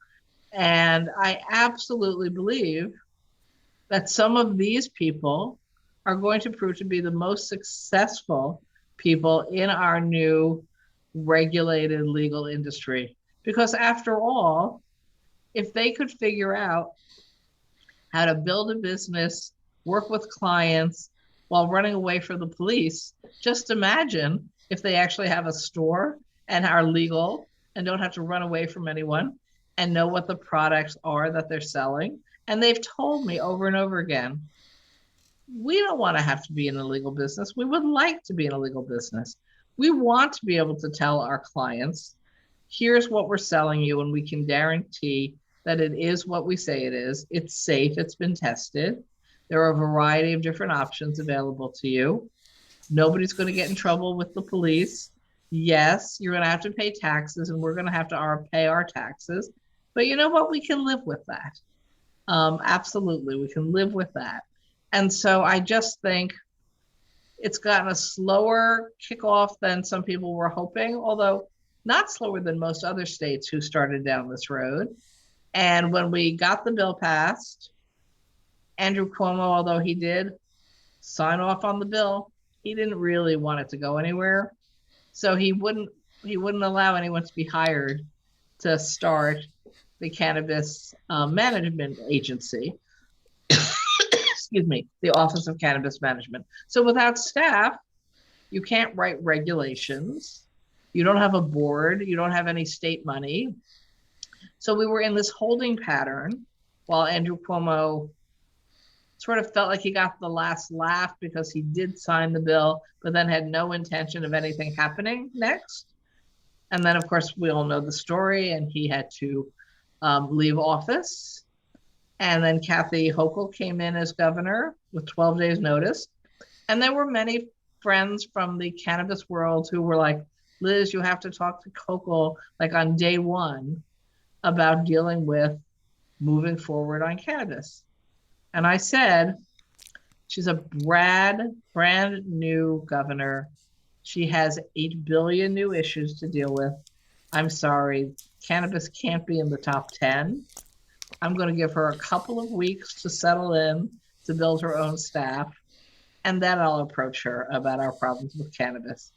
And I absolutely believe that some of these people are going to prove to be the most successful people in our new regulated legal industry. Because after all, if they could figure out how to build a business, work with clients while running away from the police, just imagine if they actually have a store and are legal and don't have to run away from anyone and know what the products are that they're selling. And they've told me over and over again, we don't want to have to be in a legal business. We would like to be in a legal business. We want to be able to tell our clients, here's what we're selling you, and we can guarantee that it is what we say it is. It's safe, it's been tested. There are a variety of different options available to you. Nobody's going to get in trouble with the police. Yes, you're going to have to pay taxes, and we're going to have to pay our taxes. But you know what? We can live with that. Absolutely, we can live with that. And so I just think it's gotten a slower kickoff than some people were hoping, although not slower than most other states who started down this road. And when we got the bill passed, Andrew Cuomo, although he did sign off on the bill, he didn't really want it to go anywhere. So he wouldn't allow anyone to be hired to start the Cannabis Management Agency. Excuse me, the Office of Cannabis Management. So without staff, you can't write regulations. You don't have a board. You don't have any state money. So we were in this holding pattern while Andrew Cuomo sort of felt like he got the last laugh because he did sign the bill, but then had no intention of anything happening next. And then, of course, we all know the story, and he had to leave office. And then Kathy Hochul came in as governor with 12 days notice. And there were many friends from the cannabis world who were like, Liz, you have to talk to Hochul like on day one about dealing with moving forward on cannabis. And I said, she's a brand new governor. She has 8 billion new issues to deal with. I'm sorry, cannabis can't be in the top 10. I'm going to give her a couple of weeks to settle in, to build her own staff, and then I'll approach her about our problems with cannabis.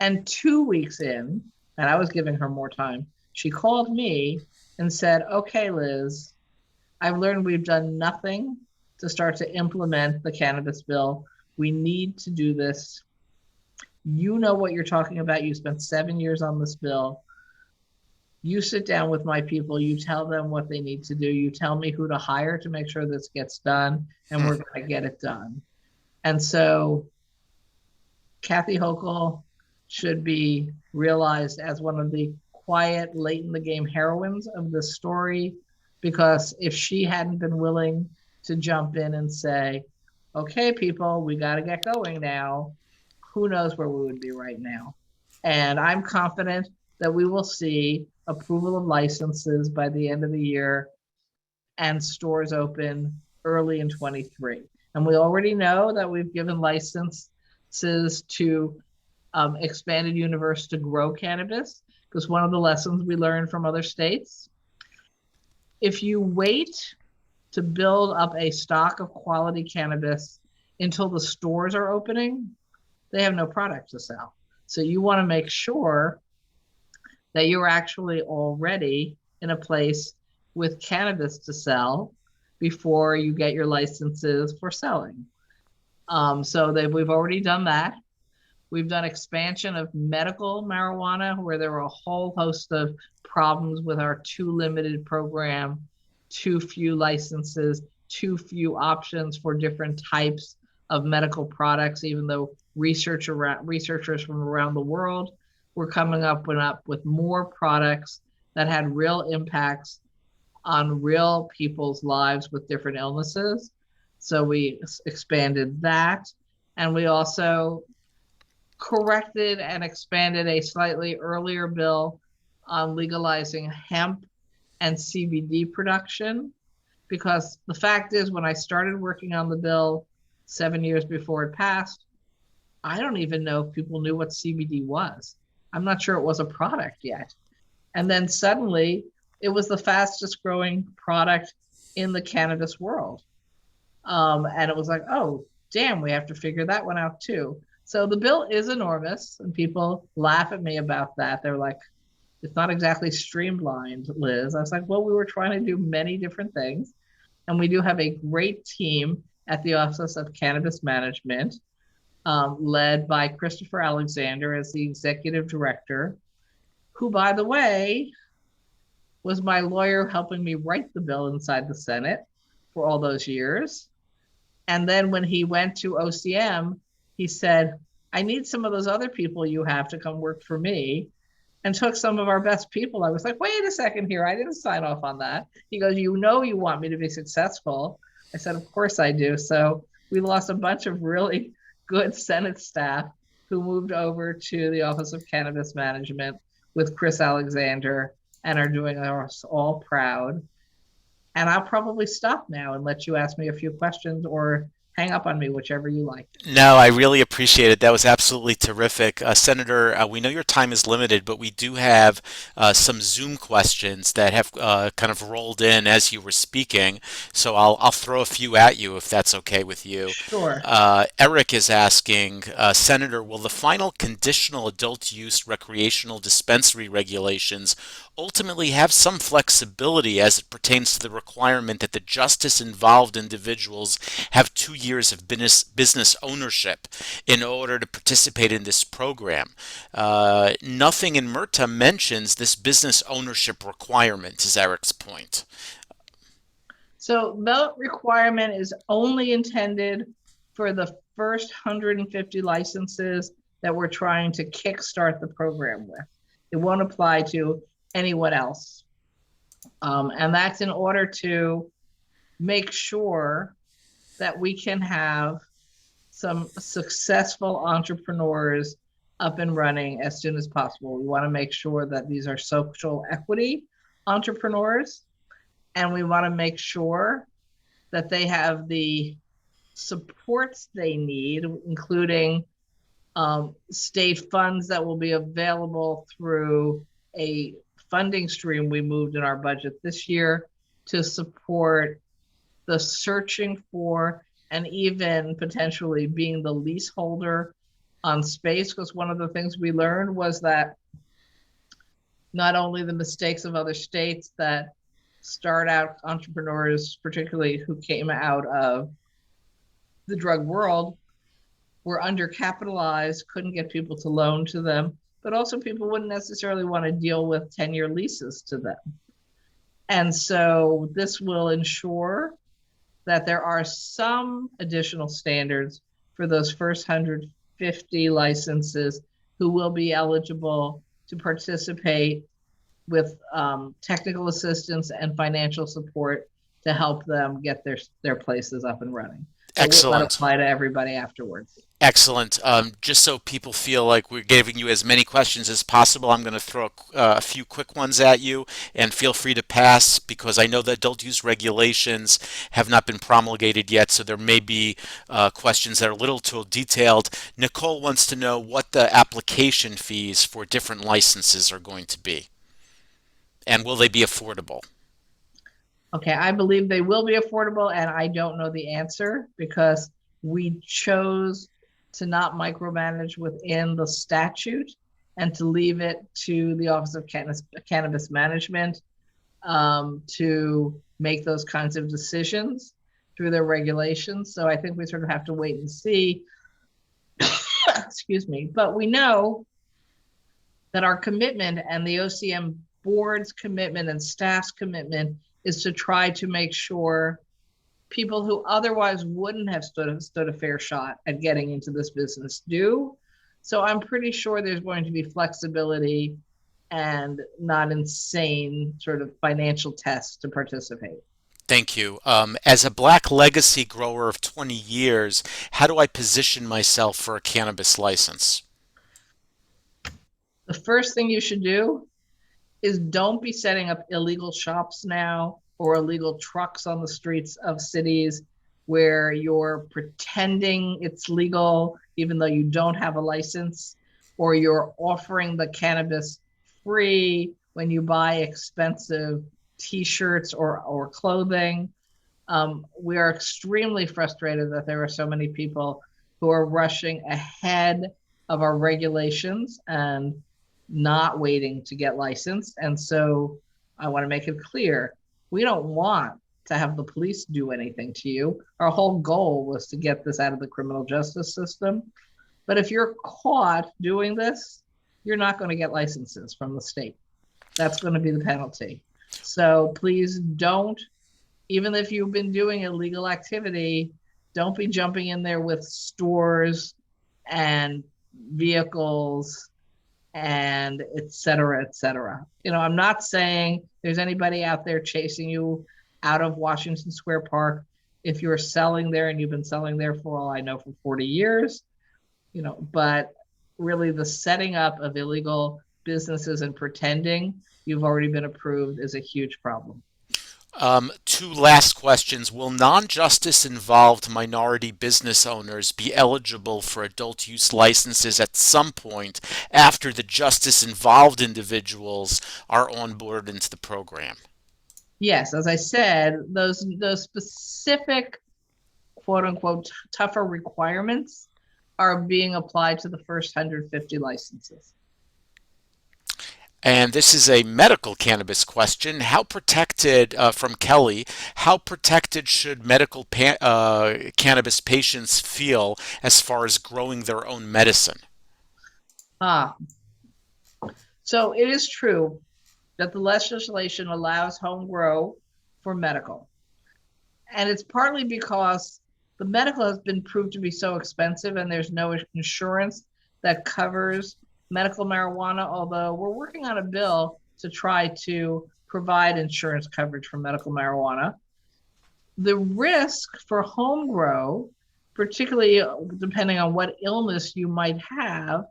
And 2 weeks in, and I was giving her more time, she called me and said, okay, Liz, I've learned we've done nothing to start to implement the cannabis bill. We need to do this. You know what you're talking about. You spent 7 years on this bill. You sit down with my people, you tell them what they need to do, you tell me who to hire to make sure this gets done, and we're going to get it done. And so Kathy Hochul should be realized as one of the quiet, late in the game heroines of this story, because if she hadn't been willing to jump in and say, okay, people, we got to get going now, who knows where we would be right now. And I'm confident that we will see approval of licenses by the end of the year and stores open early in 23. And we already know that we've given licenses to expanded universe to grow cannabis, because one of the lessons we learned from other states, if you wait to build up a stock of quality cannabis until the stores are opening, they have no product to sell. So you want to make sure that you're actually already in a place with cannabis to sell before you get your licenses for selling. So we've already done that. We've done expansion of medical marijuana, where there were a whole host of problems with our too limited program, too few licenses, too few options for different types of medical products, even though researchers from around the world were coming up with more products that had real impacts on real people's lives with different illnesses. So we expanded that. And we also corrected and expanded a slightly earlier bill on legalizing hemp and CBD production. Because the fact is, when I started working on the bill 7 years before it passed, I don't even know if people knew what CBD was. I'm not sure it was a product yet. And then suddenly it was the fastest growing product in the cannabis world. And it was like, oh, damn, we have to figure that one out too. So the bill is enormous, and people laugh at me about that. They're like, it's not exactly streamlined, Liz. I was like, well, we were trying to do many different things. And we do have a great team at the Office of Cannabis Management, led by Christopher Alexander as the executive director, who, by the way, was my lawyer helping me write the bill inside the Senate for all those years. And then when he went to OCM, he said, I need some of those other people you have to come work for me, and took some of our best people. I was like, wait a second here. I didn't sign off on that. He goes, you know, you want me to be successful. I said, of course I do. So we lost a bunch of really good Senate staff who moved over to the Office of Cannabis Management with Chris Alexander and are doing us all proud. And I'll probably stop now and let you ask me a few questions or hang up on me, whichever you like. No, I really appreciate it. That was absolutely terrific. Senator, we know your time is limited, but we do have some Zoom questions that have kind of rolled in as you were speaking. So I'll throw a few at you if that's okay with you. Sure. Eric is asking, Senator, will the final conditional adult use recreational dispensary regulations ultimately have some flexibility as it pertains to the requirement that the justice involved individuals have 2 years of business ownership in order to participate in this program? Nothing in MRTA mentions this business ownership requirement, is Eric's point. So the requirement is only intended for the first 150 licenses that we're trying to kickstart the program with. It won't apply to anyone else. And that's in order to make sure that we can have some successful entrepreneurs up and running as soon as possible. We want to make sure that these are social equity entrepreneurs, and we want to make sure that they have the supports they need, including state funds that will be available through a funding stream we moved in our budget this year to support the searching for and even potentially being the leaseholder on space. Because one of the things we learned was that not only the mistakes of other states that start out entrepreneurs, particularly who came out of the drug world, were undercapitalized, couldn't get people to loan to them, but also people wouldn't necessarily want to deal with 10-year leases to them. And so this will ensure that there are some additional standards for those first 150 licenses who will be eligible to participate with technical assistance and financial support to help them get their places up and running. It will not Excellent. apply to everybody afterwards. Excellent. Just so people feel like we're giving you as many questions as possible, I'm going to throw a few quick ones at you, and feel free to pass because I know the adult use regulations have not been promulgated yet, so there may be questions that are a little too detailed. Nicole wants to know what the application fees for different licenses are going to be, and will they be affordable? Okay, I believe they will be affordable, and I don't know the answer because we chose to not micromanage within the statute and to leave it to the Office of Cannabis Management to make those kinds of decisions through their regulations. So I think we sort of have to wait and see. Excuse me. But we know that our commitment and the OCM board's commitment and staff's commitment is to try to make sure people who otherwise wouldn't have stood a fair shot at getting into this business do. So I'm pretty sure there's going to be flexibility and not insane sort of financial tests to participate. Thank you. As a Black legacy grower of 20 years, how do I position myself for a cannabis license? The first thing you should do is don't be setting up illegal shops now or illegal trucks on the streets of cities where you're pretending it's legal even though you don't have a license, or you're offering the cannabis free when you buy expensive t-shirts or clothing. We are extremely frustrated that there are so many people who are rushing ahead of our regulations and not waiting to get licensed. And so I want to make it clear, we don't want to have the police do anything to you. Our whole goal was to get this out of the criminal justice system. But if you're caught doing this, you're not going to get licenses from the state. That's going to be the penalty. So please don't, even if you've been doing illegal activity, don't be jumping in there with stores and vehicles and et cetera, et cetera. You know, I'm not saying there's anybody out there chasing you out of Washington Square Park. If you're selling there and you've been selling there for all I know for 40 years, you know, but really the setting up of illegal businesses and pretending you've already been approved is a huge problem. Two last questions. Will non-justice involved minority business owners be eligible for adult use licenses at some point after the justice involved individuals are on board into the program? Yes, as I said, those specific quote unquote tougher requirements are being applied to the first 150 licenses. And this is a medical cannabis question. How protected, from Kelly, how protected should medical cannabis patients feel as far as growing their own medicine? So it is true that the legislation allows home grow for medical. And it's partly because the medical has been proved to be so expensive and there's no insurance that covers medical marijuana, although we're working on a bill to try to provide insurance coverage for medical marijuana. The risk for home grow, particularly depending on what illness you might have,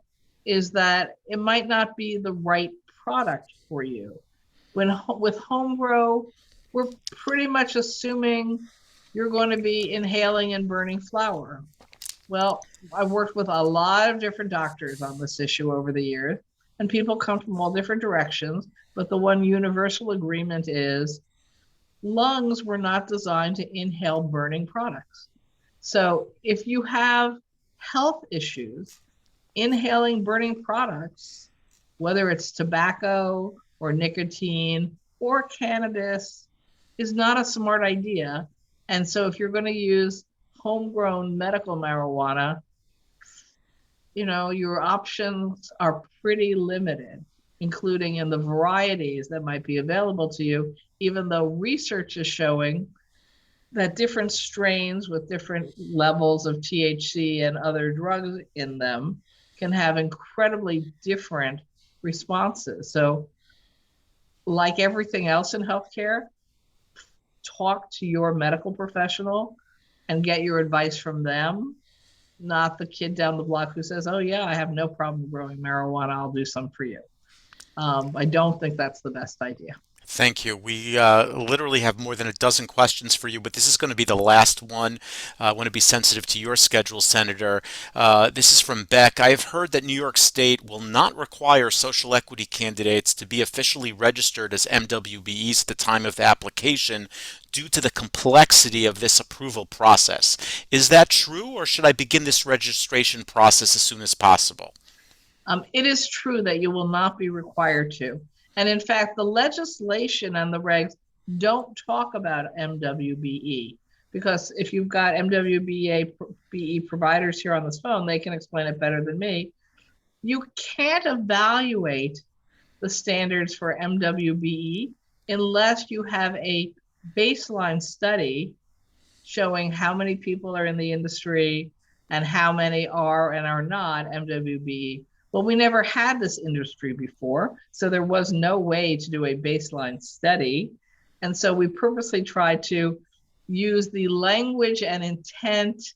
is that it might not be the right product for you. With home grow, we're pretty much assuming you're going to be inhaling and burning flower. Well, I've worked with a lot of different doctors on this issue over the years, and people come from all different directions, but the one universal agreement is lungs were not designed to inhale burning products. So if you have health issues, inhaling burning products, whether it's tobacco or nicotine or cannabis, is not a smart idea. And so if you're going to use homegrown medical marijuana, your options are pretty limited, including in the varieties that might be available to you, even though research is showing that different strains with different levels of THC and other drugs in them can have incredibly different responses. So, like everything else in healthcare, talk to your medical professional and get your advice from them, not the kid down the block who says, "Oh, yeah, I have no problem growing marijuana. I'll do some for you." I don't think that's the best idea. Thank you. We literally have more than a dozen questions for you, but this is going to be the last one. I want to be sensitive to your schedule, Senator. This is from Beck. I have heard that New York State will not require social equity candidates to be officially registered as MWBEs at the time of the application due to the complexity of this approval process. Is that true, or should I begin this registration process as soon as possible? It is true that you will not be required to. And in fact, the legislation and the regs don't talk about MWBE, because if you've got MWBE providers here on this phone, they can explain it better than me. You can't evaluate the standards for MWBE unless you have a baseline study showing how many people are in the industry and how many are and are not MWBE. Well, we never had this industry before, so there was no way to do a baseline study. And so we purposely tried to use the language and intent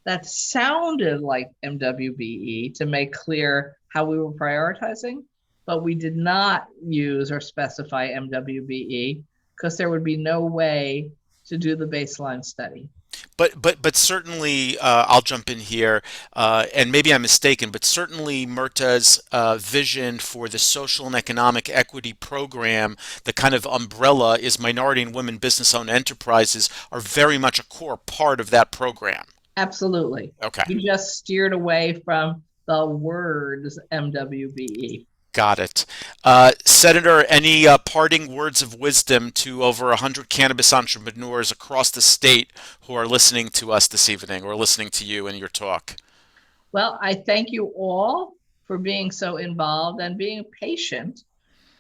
that sounded like MWBE to make clear how we were prioritizing, but we did not use or specify MWBE because there would be no way to do the baseline study. But certainly, I'll jump in here, and maybe I'm mistaken, but certainly Murta's vision for the social and economic equity program, the kind of umbrella is minority and women business-owned enterprises, are very much a core part of that program. Absolutely. Okay. We just steered away from the words MWBE. Got it. Senator, any parting words of wisdom to over 100 cannabis entrepreneurs across the state who are listening to us this evening or listening to you and your talk? Well, I thank you all for being so involved and being patient.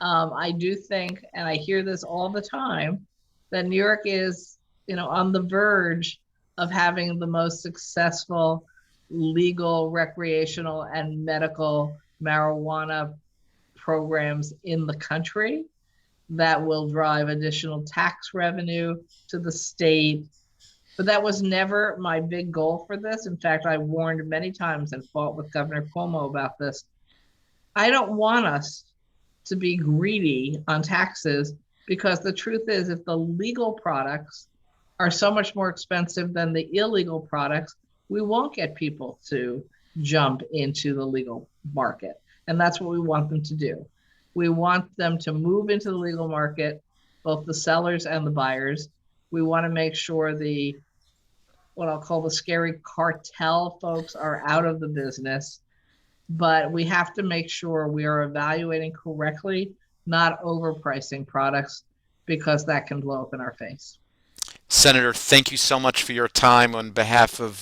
I do think, and I hear this all the time, that New York is, on the verge of having the most successful legal, recreational, and medical marijuana programs in the country that will drive additional tax revenue to the state. But that was never my big goal for this. In fact, I warned many times and fought with Governor Cuomo about this. I don't want us to be greedy on taxes, because the truth is, if the legal products are so much more expensive than the illegal products, we won't get people to jump into the legal market. And that's what we want them to do. We want them to move into the legal market, both the sellers and the buyers. We want to make sure what I'll call the scary cartel folks are out of the business. But we have to make sure we are evaluating correctly, not overpricing products, because that can blow up in our face. Senator, thank you so much for your time on behalf of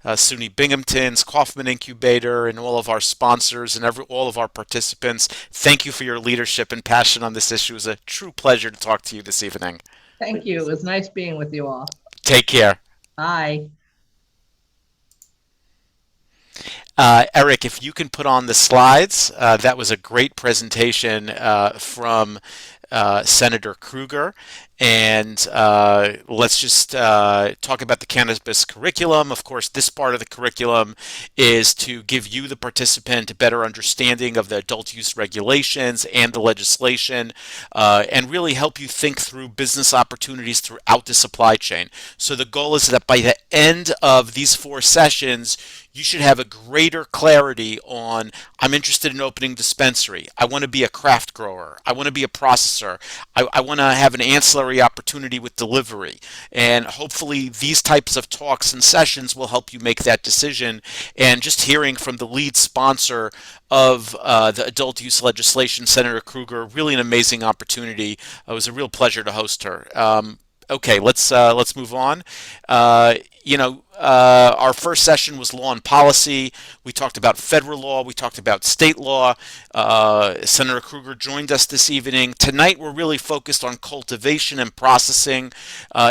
SUNY Binghamton's, Koffman Incubator, and all of our sponsors and all of our participants. Thank you for your leadership and passion on this issue. It was a true pleasure to talk to you this evening. Thank you. It was nice being with you all. Take care. Bye. Eric, if you can put on the slides, that was a great presentation from Senator Krueger. And let's just talk about the cannabis curriculum. Of course, this part of the curriculum is to give you, the participant, a better understanding of the adult use regulations and the legislation, and really help you think through business opportunities throughout the supply chain. So the goal is that by the end of these 4 sessions, you should have a greater clarity on, I'm interested in opening dispensary. I want to be a craft grower. I want to be a processor. I want to have an ancillary opportunity with delivery. And hopefully these types of talks and sessions will help you make that decision. And just hearing from the lead sponsor of the adult use legislation, Senator Krueger, really an amazing opportunity. It was a real pleasure to host her. Okay, let's move on. our first session was law and policy. We talked about federal law. We talked about state law. Senator Kruger joined us this evening. Tonight, we're really focused on cultivation and processing.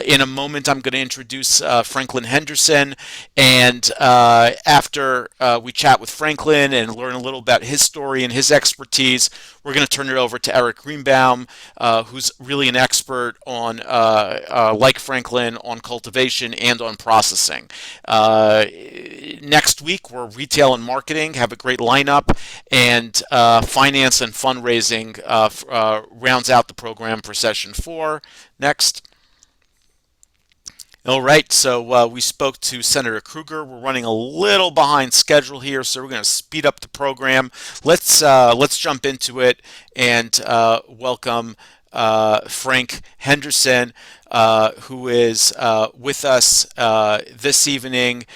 In a moment, I'm going to introduce Franklin Henderson. And after we chat with Franklin and learn a little about his story and his expertise, we're going to turn it over to Eric Greenbaum, who's really an expert on, like Franklin, on cultivation and on processing. Next week, we're retail and marketing, have a great lineup, and finance and fundraising rounds out the program for session 4. Next. All right, so we spoke to Senator Kruger. We're running a little behind schedule here, so we're going to speed up the program. Let's jump into it and welcome Frank Henderson, who is with us this evening.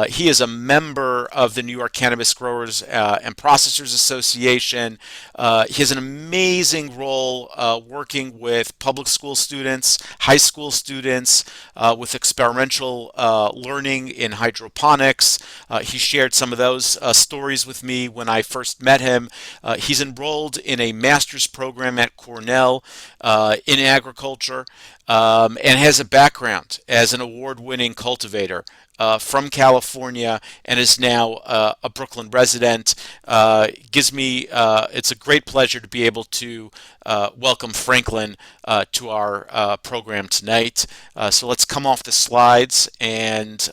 He is a member of the New York Cannabis Growers and Processors Association. He has an amazing role working with public school students, high school students, with experimental learning in hydroponics. He shared some of those stories with me when I first met him. He's enrolled in a master's program at Cornell in agriculture, and has a background as an award-winning cultivator from California, and is now a Brooklyn resident. It's a great pleasure to be able to welcome Franklin to our program tonight. So let's come off the slides, and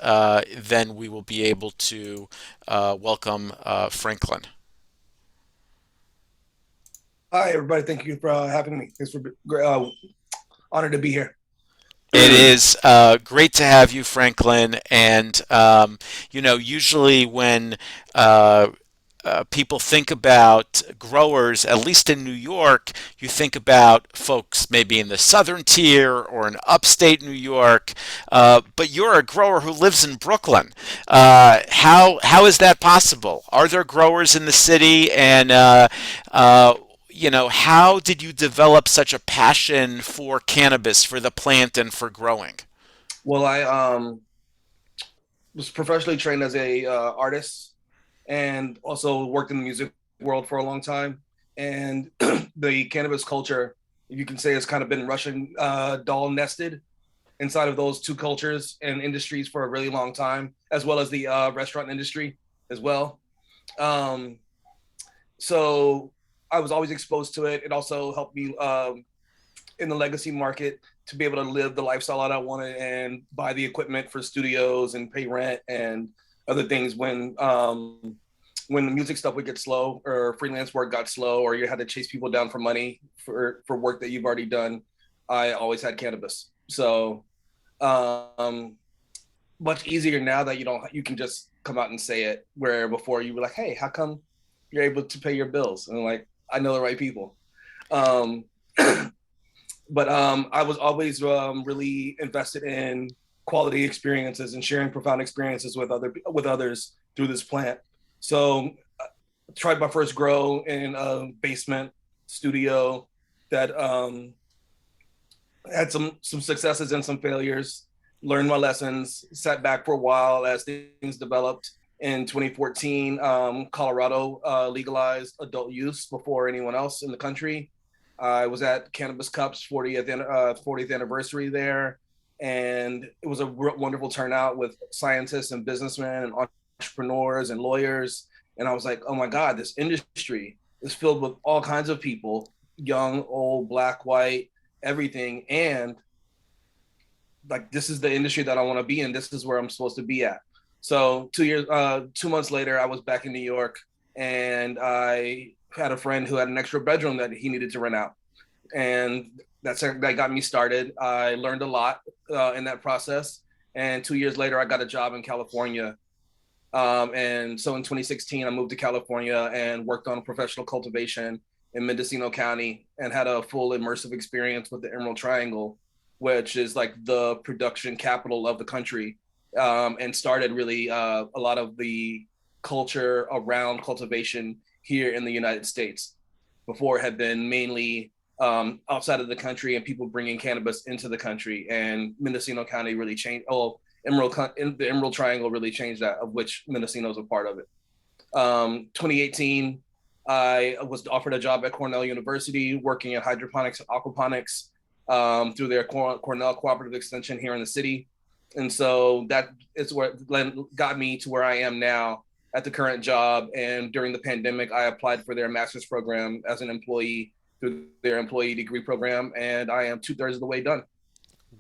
then we will be able to welcome Franklin. Hi, everybody. Thank you for having me. It's honored to be here. It is great to have you, Franklin. And, usually when people think about growers, at least in New York, you think about folks maybe in the southern tier or in upstate New York, but you're a grower who lives in Brooklyn. How is that possible? Are there growers in the city? And how did you develop such a passion for cannabis, for the plant, and for growing? Well, I was professionally trained as a artist, and also worked in the music world for a long time. And the cannabis culture, you can say, has kind of been Russian doll nested inside of those two cultures and industries for a really long time, as well as the restaurant industry as well. So I was always exposed to it. It also helped me in the legacy market to be able to live the lifestyle that I wanted and buy the equipment for studios and pay rent and other things when the music stuff would get slow, or freelance work got slow, or you had to chase people down for money for work that you've already done. I always had cannabis. So much easier now that you can just come out and say it, where before you were like, hey, how come you're able to pay your bills? And I'm like, I know the right people. But I was always really invested in quality experiences and sharing profound experiences with others through this plant. So I tried my first grow in a basement studio that had some successes and some failures, learned my lessons, sat back for a while as things developed. In 2014, Colorado legalized adult use before anyone else in the country. I was at Cannabis Cup's 40th anniversary there, and it was a wonderful turnout with scientists and businessmen and entrepreneurs and lawyers. And I was like, oh my God, this industry is filled with all kinds of people, young, old, black, white, everything. And like, this is the industry that I want to be in. This is where I'm supposed to be at. So 2 months later, I was back in New York, and I had a friend who had an extra bedroom that he needed to rent out. And that got me started. I learned a lot in that process. And 2 years later, I got a job in California. And so in 2016, I moved to California and worked on professional cultivation in Mendocino County, and had a full immersive experience with the Emerald Triangle, which is like the production capital of the country. And started really a lot of the culture around cultivation here in the United States. Before it had been mainly outside of the country and people bringing cannabis into the country. And Mendocino County really changed. Oh, the Emerald Triangle really changed that, of which Mendocino is a part of it. 2018, I was offered a job at Cornell University working in hydroponics and aquaponics through their Cornell Cooperative Extension here in the city. And so that is what got me to where I am now at the current job. And during the pandemic, I applied for their master's program as an employee through their employee degree program. And I am 2/3 of the way done.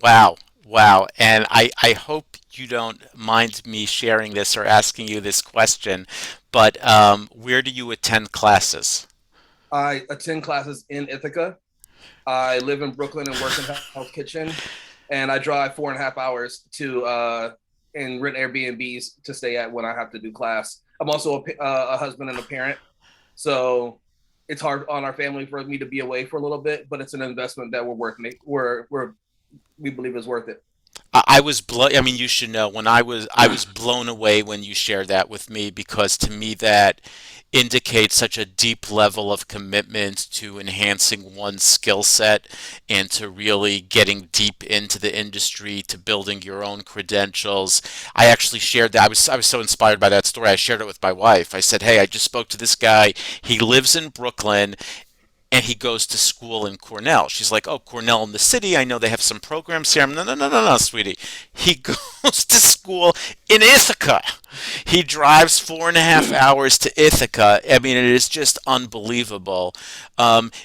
Wow. Wow. And I hope you don't mind me sharing this or asking you this question, but where do you attend classes? I attend classes in Ithaca. I live in Brooklyn and work in Hell's Kitchen, and I drive 4.5 hours to and rent Airbnbs to stay at when I have to do class. I'm also a husband and a parent, so it's hard on our family for me to be away for a little bit, but it's an investment that we believe is worth it. I was I mean, you should know when I was blown away when you shared that with me because to me that indicates such a deep level of commitment to enhancing one's skill set and to really getting deep into the industry to building your own credentials. I actually shared that. I was so inspired by that story. I shared it with my wife. I said, "Hey, I just spoke to this guy. He lives in Brooklyn and he goes to school in Cornell." She's like, "Oh, Cornell in the city. I know they have some programs here." No, no, no, no, no, sweetie. He goes to school in Ithaca. He drives 4.5 hours to Ithaca. I mean, it is just unbelievable.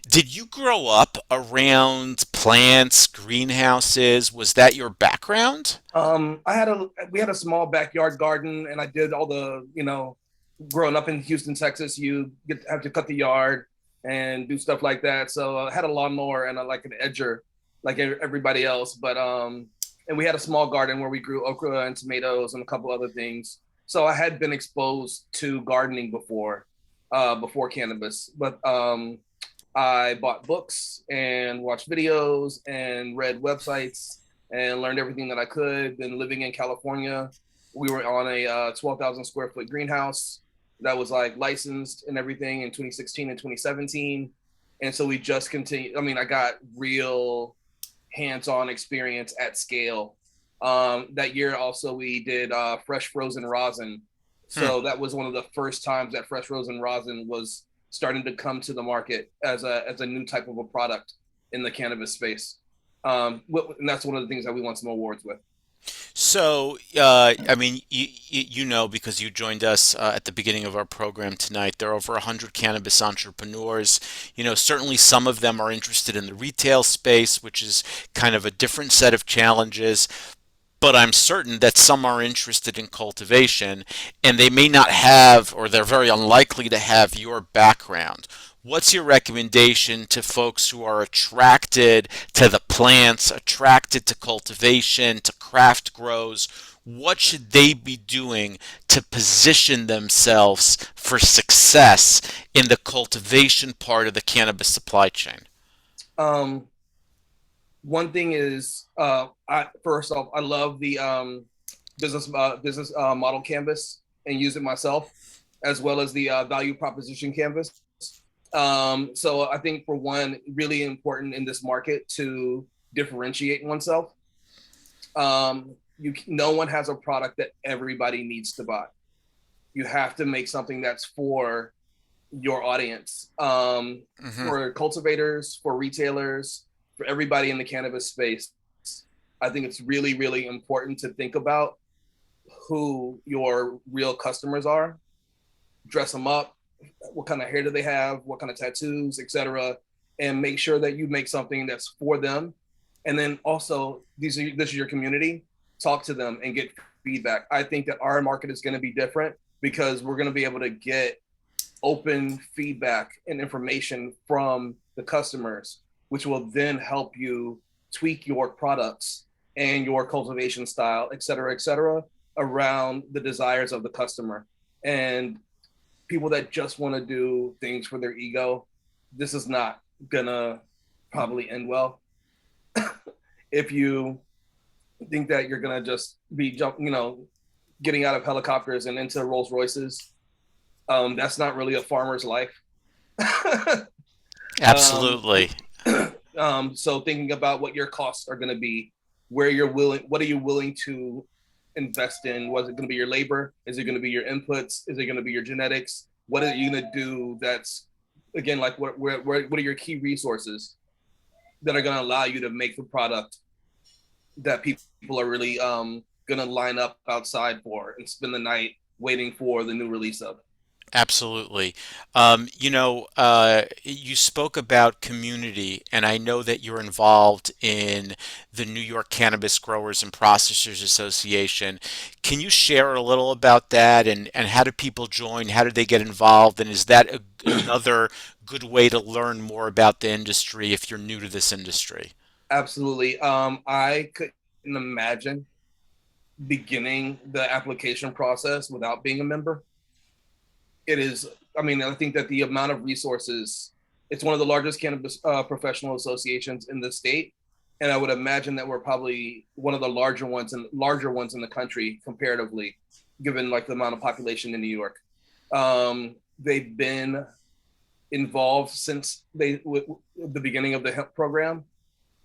Did you grow up around plants, greenhouses? Was that your background? We had a small backyard garden, and I did all the growing up in Houston, Texas, have to cut the yard and do stuff like that. So I had a lawnmower and like an edger, like everybody else. But and we had a small garden where we grew okra and tomatoes and a couple other things. So I had been exposed to gardening before cannabis. But I bought books and watched videos and read websites and learned everything that I could. Then living in California, we were on a 12,000 square foot greenhouse that was like licensed and everything in 2016 and 2017. And so we just continued. I mean, I got real hands-on experience at scale. That year also we did fresh frozen rosin. So that was one of the first times that fresh frozen rosin was starting to come to the market as a new type of a product in the cannabis space. And that's one of the things that we won some awards with. So, I mean, you know, because you joined us at the beginning of our program tonight, there are over 100 cannabis entrepreneurs. You know, certainly some of them are interested in the retail space, which is kind of a different set of challenges. But I'm certain that some are interested in cultivation and they may not have, or they're very unlikely to have your background. What's your recommendation to folks who are attracted to the plants, attracted to cultivation, to craft grows? What should they be doing to position themselves for success in the cultivation part of the cannabis supply chain? Um, One thing is, first off, I love the business model canvas and use it myself, as well as the value proposition canvas. So I think for one, really important in this market to differentiate oneself. No one has a product that everybody needs to buy. You have to make something that's for your audience, for cultivators, for retailers, for everybody in the cannabis space. I think it's really, really important to think about who your real customers are, dress them up, what kind of hair do they have, what kind of tattoos, etc., and make sure that you make something that's for them. And then also, this is your community. Talk to them and get feedback. I think that our market is going to be different because we're going to be able to get open feedback and information from the customers, which will then help you tweak your products and your cultivation style, et cetera, around the desires of the customer. And people that just want to do things for their ego, this is not gonna probably end well. If you think that you're gonna just be getting out of helicopters and into Rolls Royces, that's not really a farmer's life. Absolutely. So thinking about what your costs are going to be, what are you willing to invest in? Was it going to be your labor? Is it going to be your inputs? Is it going to be your genetics? What are you going to do? That's again, like what are your key resources that are going to allow you to make the product that people are really going to line up outside for and spend the night waiting for the new release of? Absolutely. You spoke about community, and I know that you're involved in the New York Cannabis Growers and Processors Association. Can you share a little about that, and how do people join? How do they get involved? And is that another good way to learn more about the industry if you're new to this industry? Absolutely. I couldn't imagine beginning the application process without being a member. It is, I mean, I think that the amount of resources, it's one of the largest cannabis professional associations in the state. And I would imagine that we're probably one of the larger ones in the country comparatively, given like the amount of population in New York. They've been involved since the beginning of the hemp program,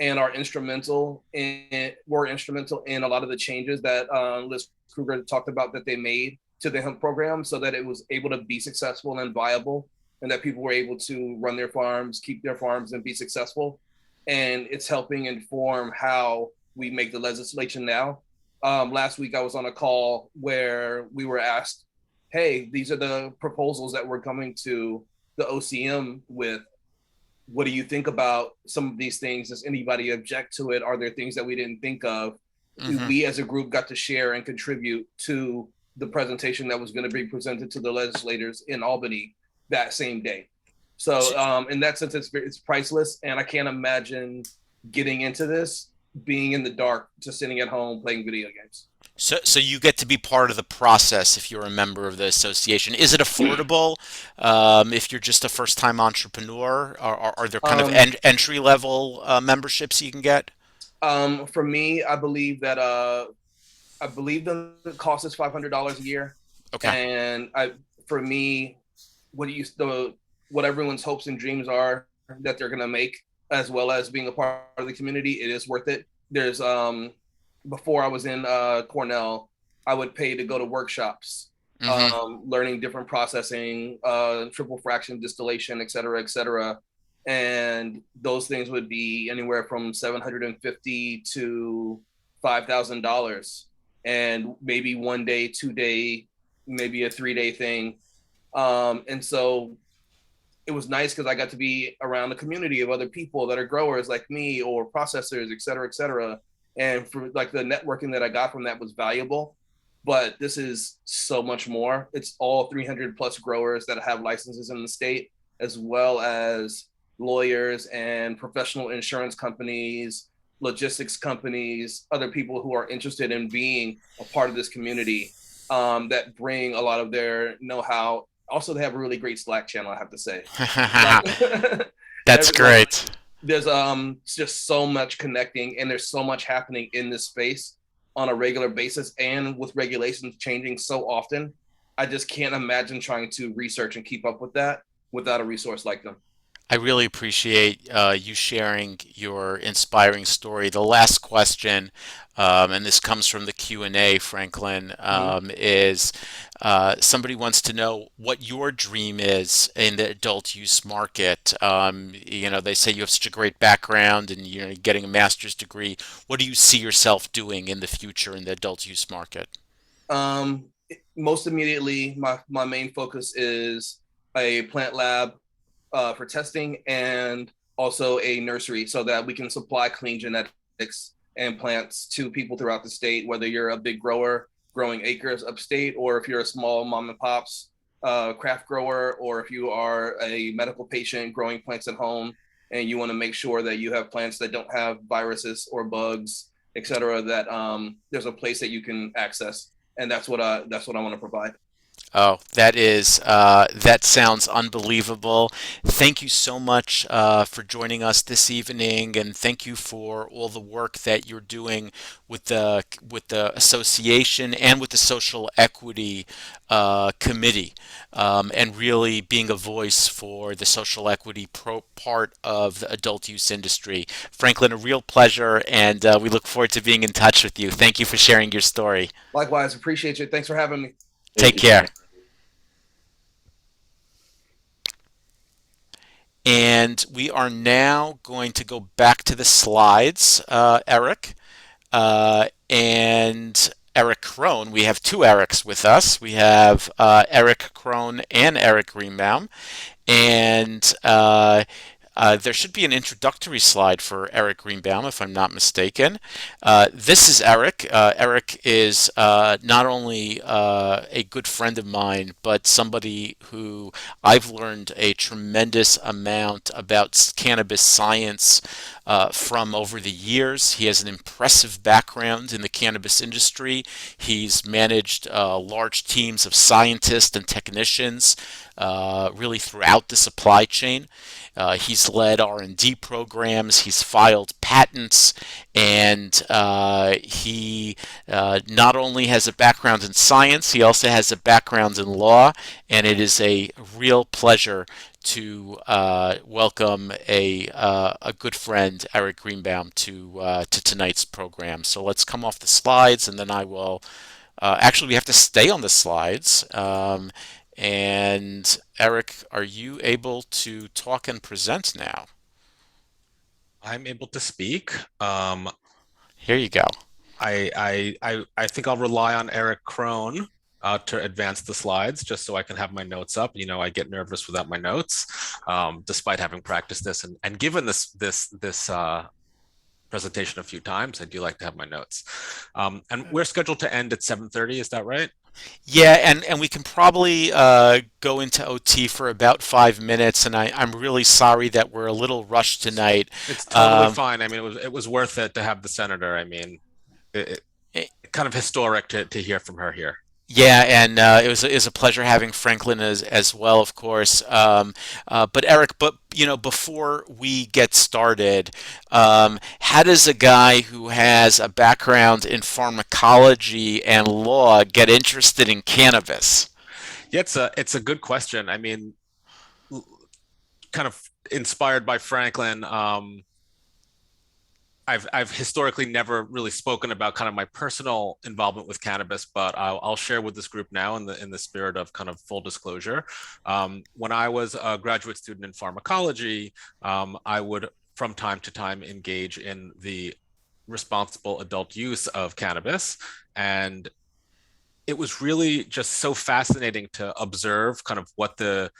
and were instrumental in a lot of the changes that Liz Kruger talked about that they made to the hemp program, so that it was able to be successful and viable, and that people were able to run their farms, keep their farms, and be successful. And it's helping inform how we make the legislation now. Last week, I was on a call where we were asked, "Hey, these are the proposals that we're coming to the OCM with. What do you think about some of these things? Does anybody object to it? Are there things that we didn't think of?" Hmm. We as a group got to share and contribute to the presentation that was going to be presented to the legislators in Albany that same day. So in that sense, it's priceless. And I can't imagine getting into this, being in the dark, just sitting at home playing video games. So you get to be part of the process if you're a member of the association. Is it affordable if you're just a first-time entrepreneur? Are there kind of Um, entry-level memberships you can get? for me, I believe the cost is $500 a year, Okay. and for me, what everyone's hopes and dreams are that they're gonna make, as well as being a part of the community, it is worth it. There's before I was in Cornell, I would pay to go to workshops, Hmm. learning different processing, triple fraction distillation, et cetera, and those things would be anywhere from 750 to $5,000, and maybe 1 day, 2 day, maybe a 3 day thing. And so it was nice because I got to be around a community of other people that are growers like me or processors, et cetera, et cetera. And for like the networking that I got from that was valuable. But this is so much more. It's all 300 plus growers that have licenses in the state, as well as lawyers and professional insurance companies, logistics companies, other people who are interested in being a part of this community, that bring a lot of their know-how. Also, they have a really great Slack channel, I have to say. Like, That's like great. there's just so much connecting, and there's so much happening in this space on a regular basis, and with regulations changing so often, I just can't imagine trying to research and keep up with that without a resource like them. I really appreciate you sharing your inspiring story. The last question, and this comes from the Q&A, Franklin, Mhm. is somebody wants to know what your dream is in the adult use market. They say you have such a great background and you're getting a master's degree. What do you see yourself doing in the future in the adult use market? Most immediately, my main focus is a plant lab for testing, and also a nursery so that we can supply clean genetics and plants to people throughout the state, whether you're a big grower growing acres upstate, or if you're a small mom and pops craft grower, or if you are a medical patient growing plants at home and you want to make sure that you have plants that don't have viruses or bugs, etc., that there's a place that you can access. And that's what I want to provide. Oh, that sounds unbelievable. Thank you so much for joining us this evening, and thank you for all the work that you're doing with the association and with the social equity committee, and really being a voice for the social equity part of the adult use industry. Franklin, a real pleasure, and we look forward to being in touch with you. Thank you for sharing your story. Likewise, appreciate you. Thanks for having me. Thank Take you, care. Frank. And we are now going to go back to the slides, Eric. And Eric Crone. We have two Erics with us. We have Eric Crone and Eric Greenbaum. And there should be an introductory slide for Eric Greenbaum, if I'm not mistaken. This is Eric. Eric is not only a good friend of mine, but somebody who I've learned a tremendous amount about cannabis science from over the years. He has an impressive background in the cannabis industry. He's managed large teams of scientists and technicians really throughout the supply chain. He's led R&D programs. He's filed patents, and he not only has a background in science, he also has a background in law. And it is a real pleasure to welcome a good friend, Eric Greenbaum, to tonight's program. So let's come off the slides, and then I will. Actually, we have to stay on the slides. And Eric, are you able to talk and present now? I'm able to speak. Here you go. I think I'll rely on Eric Crone to advance the slides just so I can have my notes up. You know, I get nervous without my notes, despite having practiced this and given this presentation a few times. I do like to have my notes. And we're scheduled to end at 7:30. Is that right? Yeah, and we can probably go into OT for about 5 minutes, and I'm really sorry that we're a little rushed tonight. It's totally Um, fine. I mean, it was worth it to have the senator. I mean, it kind of historic to hear from her here. Yeah, and it was a pleasure having Franklin as well, of course. But Eric, before we get started, how does a guy who has a background in pharmacology and law get interested in cannabis? Yeah, it's a good question. I mean, kind of inspired by Franklin. I've historically never really spoken about kind of my personal involvement with cannabis, but I'll share with this group now in the spirit of kind of full disclosure. When I was a graduate student in pharmacology, I would from time to time engage in the responsible adult use of cannabis, and it was really just so fascinating to observe kind of what the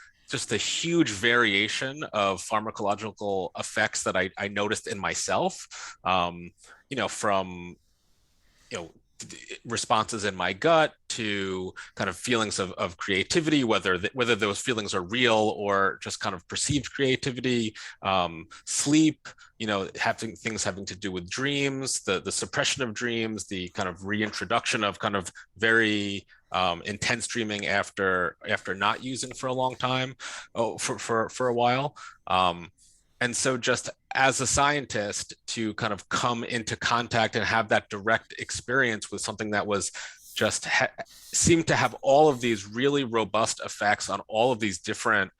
huge variation of pharmacological effects that I noticed in myself, from you know responses in my gut to kind of feelings of creativity, whether those feelings are real or just kind of perceived creativity, sleep, having to do with dreams, the suppression of dreams, the kind of reintroduction of kind of very intense dreaming after not using for a long time, for a while. And so just as a scientist to kind of come into contact and have that direct experience with something that was just seemed to have all of these really robust effects on all of these different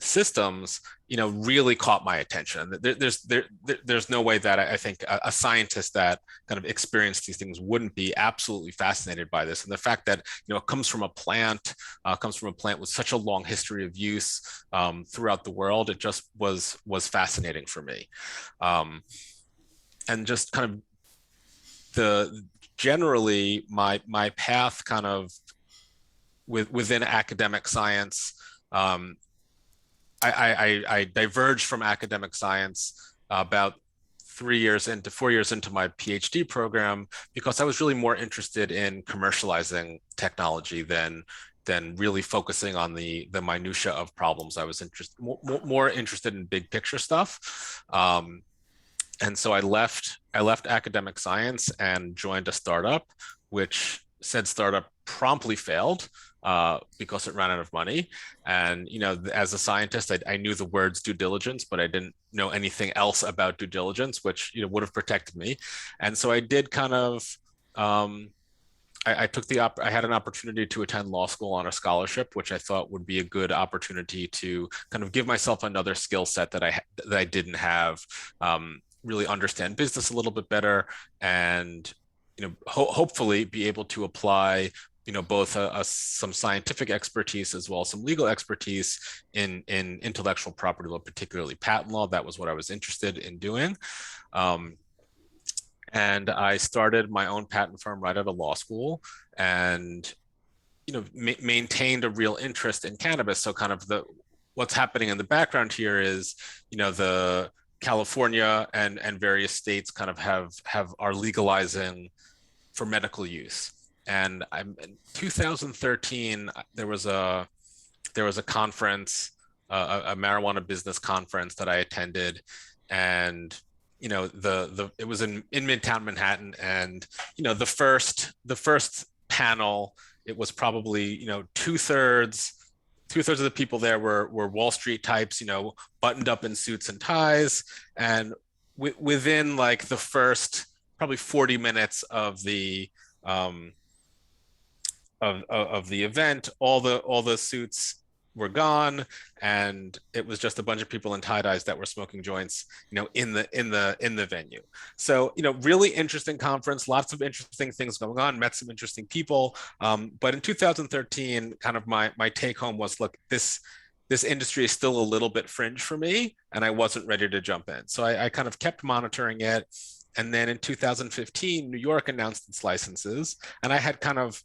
systems, really caught my attention. There's no way that I think a scientist that kind of experienced these things wouldn't be absolutely fascinated by this. And the fact that it comes from a plant with such a long history of use throughout the world, it just was fascinating for me. And just kind of generally my path kind of within academic science. I diverged from academic science about 4 years into my PhD program because I was really more interested in commercializing technology than really focusing on the minutia of problems. I was more interested in big picture stuff. And so I left academic science and joined a startup, which said startup promptly failed. because it ran out of money. And, as a scientist, I knew the words due diligence, but I didn't know anything else about due diligence, which, would have protected me. And so I did kind of, I took I had an opportunity to attend law school on a scholarship, which I thought would be a good opportunity to kind of give myself another skill set that I didn't have, really understand business a little bit better, and hopefully be able to apply both some scientific expertise as well as some legal expertise in intellectual property law, particularly patent law. That was what I was interested in doing. And I started my own patent firm right out of law school, and maintained a real interest in cannabis. So kind of what's happening in the background here is, the California and various states kind of are legalizing for medical use. And in 2013, there was a conference, a marijuana business conference that I attended, and it was in Midtown Manhattan, and the first panel, it was probably two-thirds of the people there were Wall Street types, buttoned up in suits and ties, and within like the first probably 40 minutes of the event, all the suits were gone, and it was just a bunch of people in tie-dyes that were smoking joints, in the venue. So, really interesting conference, lots of interesting things going on, met some interesting people. But in 2013, kind of my take home was, look, this industry is still a little bit fringe for me, and I wasn't ready to jump in. So I kind of kept monitoring it. And then in 2015, New York announced its licenses, and I had kind of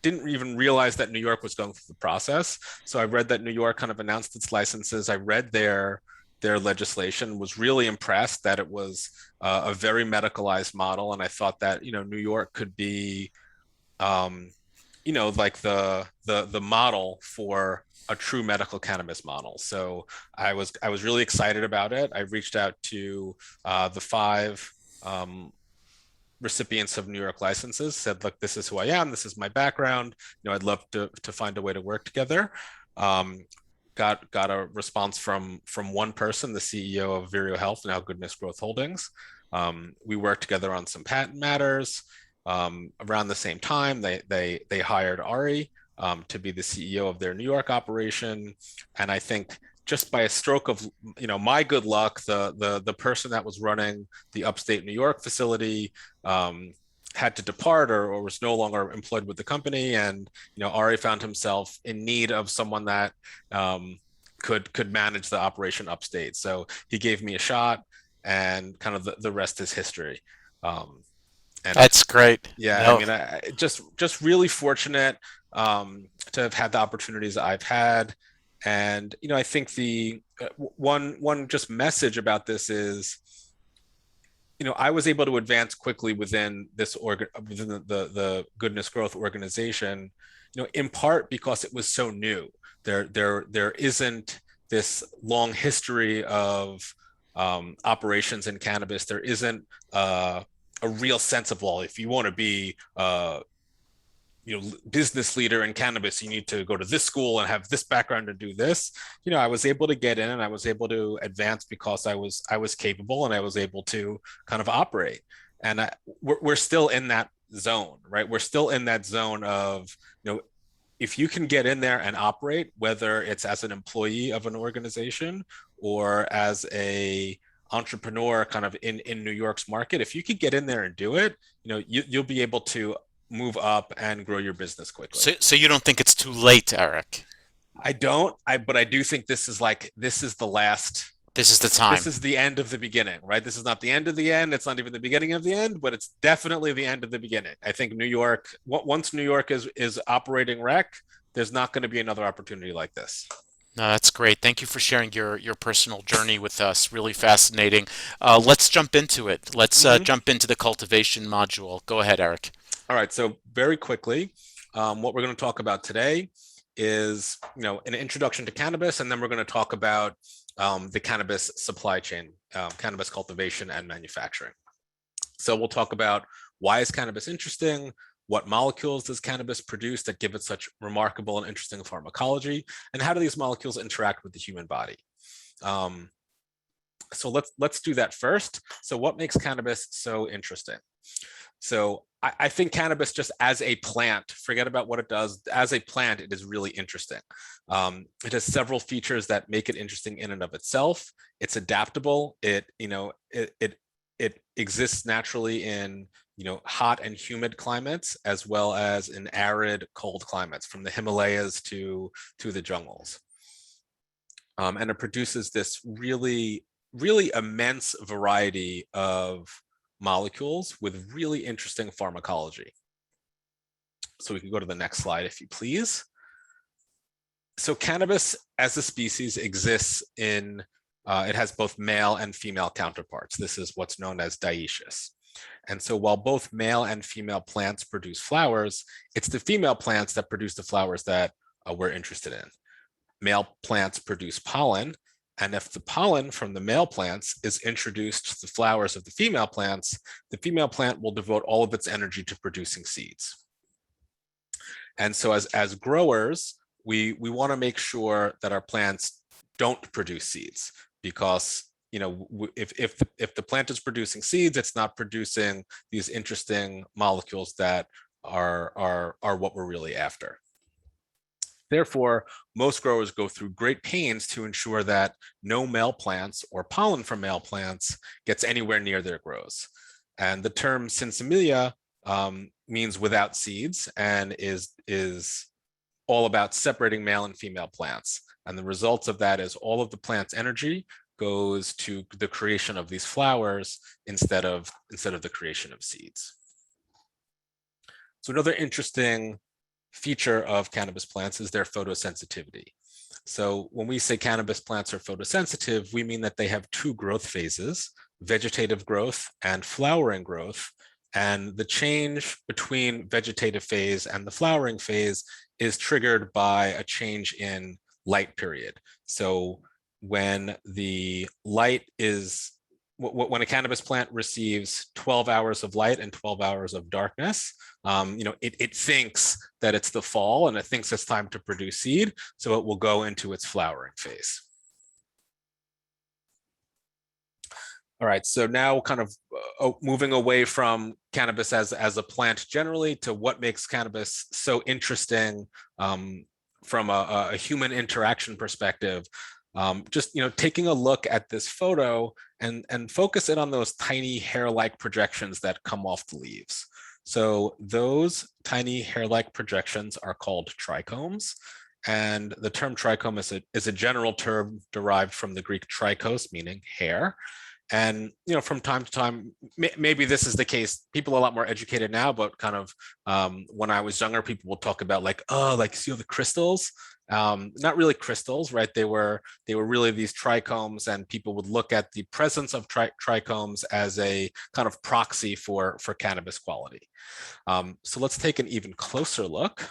didn't even realize that New York was going through the process. So I read that New York kind of announced its licenses. I read their legislation, was really impressed that it was a very medicalized model. And I thought that, New York could be, like the model for a true medical cannabis model. So I was really excited about it. I reached out to the 5 recipients of New York licenses, said, look, this is who I am, this is my background, I'd love to find a way to work together. Got a response from one person, the CEO of Vireo Health, now Goodness Growth Holdings. We worked together on some patent matters. Around the same time, they hired Ari to be the CEO of their New York operation. And I think just by a stroke of my good luck, the person that was running the upstate New York facility had to depart or was no longer employed with the company, and Ari found himself in need of someone that could manage the operation upstate. So he gave me a shot, and kind of the rest is history. And that's great. Yeah, no. I mean, I just really fortunate to have had the opportunities I've had. And I think the one just message about this is, I was able to advance quickly within within the Goodness Growth organization, in part because it was so new. There isn't this long history of operations in cannabis. There isn't a real sense of, well, if you want to be business leader in cannabis, you need to go to this school and have this background to do this. I was able to get in, and I was able to advance because I was capable, and I was able to kind of operate. And we're still in that zone, right? We're still in that zone of, if you can get in there and operate, whether it's as an employee of an organization or as a entrepreneur kind of in New York's market, if you could get in there and do it, you'll be able to move up and grow your business quickly. So you don't think it's too late, Eric? I don't. But I do think this is the last. This is the time. This is the end of the beginning, right? This is not the end of the end. It's not even the beginning of the end, but it's definitely the end of the beginning. I think New York, once New York is operating rec, there's not going to be another opportunity like this. No, that's great. Thank you for sharing your personal journey with us. Really fascinating. Let's jump into it. Let's jump into the cultivation module. Go ahead, Eric. All right. So very quickly, what we're going to talk about today is, an introduction to cannabis, and then we're going to talk about the cannabis supply chain, cannabis cultivation and manufacturing. So we'll talk about, why is cannabis interesting? what molecules does cannabis produce that give it such remarkable and interesting pharmacology, and how do these molecules interact with the human body? So let's do that first. So what makes cannabis so interesting? So I think cannabis just as a plant, forget about what it does, as a plant, it is really interesting. It has several features that make it interesting in and of itself. It's adaptable. It exists naturally in hot and humid climates, as well as in arid, cold climates, from the Himalayas to the jungles. And it produces this really immense variety of molecules with really interesting pharmacology. So we can go to the next slide, if you please. So cannabis as a species exists in, it has both male and female counterparts. This is what's known as dioecious. And so while both male and female plants produce flowers, it's the female plants that produce the flowers that we're interested in. Male plants produce pollen, and if the pollen from the male plants is introduced to the flowers of the female plants, the female plant will devote all of its energy to producing seeds. And so as growers, we want to make sure that our plants don't produce seeds, because if the plant is producing seeds, it's not producing these interesting molecules that are what we're really after. Therefore, most growers go through great pains to ensure that no male plants or pollen from male plants gets anywhere near their grows. And the term sinsemilla means without seeds, and is all about separating male and female plants. And the results of that is all of the plant's energy goes to the creation of these flowers instead of the creation of seeds. So another interesting feature of cannabis plants is their photosensitivity. So when we say cannabis plants are photosensitive, we mean that they have two growth phases, vegetative growth and flowering growth. And the change between vegetative phase and the flowering phase is triggered by a change in light period. So when the light is, when a cannabis plant receives 12 hours of light and 12 hours of darkness, it thinks that it's the fall, and it thinks it's time to produce seed, so it will go into its flowering phase. All right, so now kind of moving away from cannabis as a plant generally to what makes cannabis so interesting from a human interaction perspective. Just taking a look at this photo and focus in on those tiny hair-like projections that come off the leaves. So those tiny hair-like projections are called trichomes, and the term trichome is a general term derived from the Greek trichos, meaning hair. And from time to time, maybe this is the case. People are a lot more educated now, but kind of when I was younger, people would talk about see the crystals. Not really crystals, right? They were really these trichomes, and people would look at the presence of trichomes as a kind of proxy for cannabis quality. So let's take an even closer look.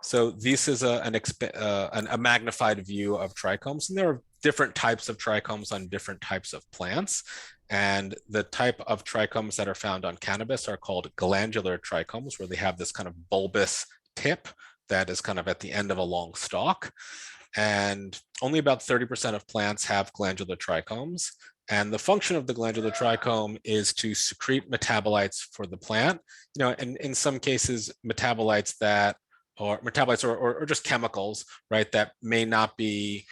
So this is a magnified view of trichomes, and there are different types of trichomes on different types of plants. And the type of trichomes that are found on cannabis are called glandular trichomes, where they have this kind of bulbous tip that is kind of at the end of a long stalk. And only about 30% of plants have glandular trichomes. And the function of the glandular trichome is to secrete metabolites for the plant, and in some cases, metabolites or just chemicals, right, that may not be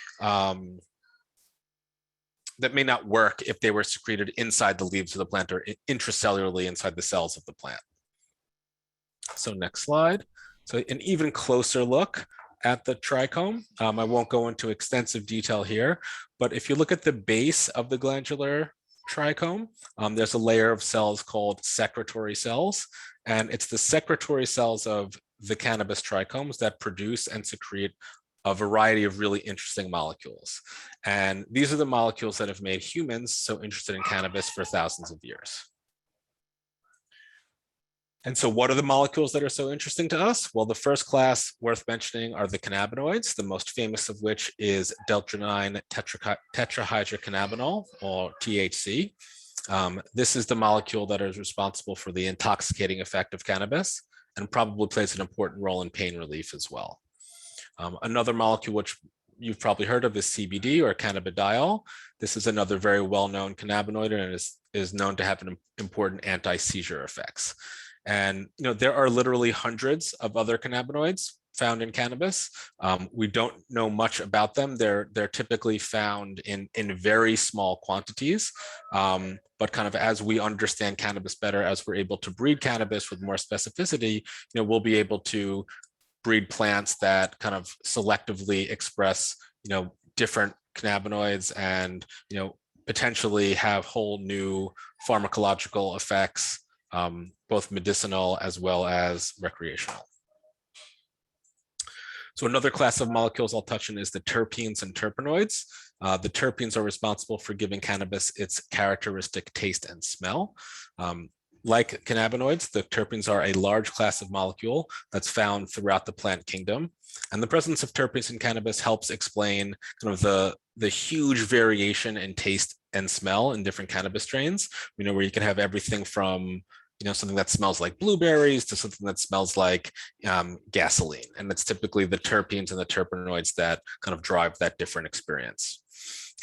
that may not work if they were secreted inside the leaves of the plant or intracellularly inside the cells of the plant. So next slide. So an even closer look at the trichome. I won't go into extensive detail here, but if you look at the base of the glandular trichome, there's a layer of cells called secretory cells, and it's the secretory cells of the cannabis trichomes that produce and secrete a variety of really interesting molecules. And these are the molecules that have made humans so interested in cannabis for thousands of years. And so what are the molecules that are so interesting to us? Well, the first class worth mentioning are the cannabinoids, the most famous of which is delta-9 tetrahydrocannabinol, or THC. This is the molecule that is responsible for the intoxicating effect of cannabis and probably plays an important role in pain relief as well. Another molecule which you've probably heard of is CBD, or cannabidiol. This is another very well-known cannabinoid and is known to have an important anti-seizure effects. And there are literally hundreds of other cannabinoids found in cannabis. We don't know much about them. They're typically found in very small quantities. But kind of as we understand cannabis better, as we're able to breed cannabis with more specificity, we'll be able to breed plants that kind of selectively express, different cannabinoids and, potentially have whole new pharmacological effects, both medicinal as well as recreational. So another class of molecules I'll touch on is the terpenes and terpenoids. The terpenes are responsible for giving cannabis its characteristic taste and smell. Like cannabinoids, the terpenes are a large class of molecule that's found throughout the plant kingdom. And the presence of terpenes in cannabis helps explain kind of the huge variation in taste and smell in different cannabis strains, where you can have everything from something that smells like blueberries to something that smells like gasoline. And it's typically the terpenes and the terpenoids that kind of drive that different experience.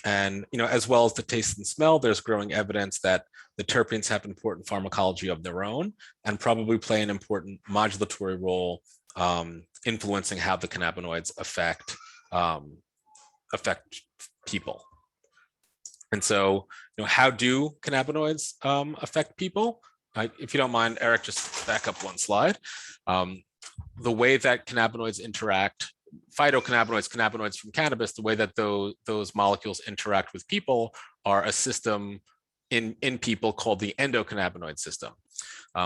And as well as the taste and smell, there's growing evidence that the terpenes have important pharmacology of their own and probably play an important modulatory role, influencing how the cannabinoids affect people. And so, how do cannabinoids affect people? If you don't mind, Eric, just back up one slide. The way that cannabinoids interact, phytocannabinoids, cannabinoids from cannabis, the way that those molecules interact with people are a system in people called the endocannabinoid system,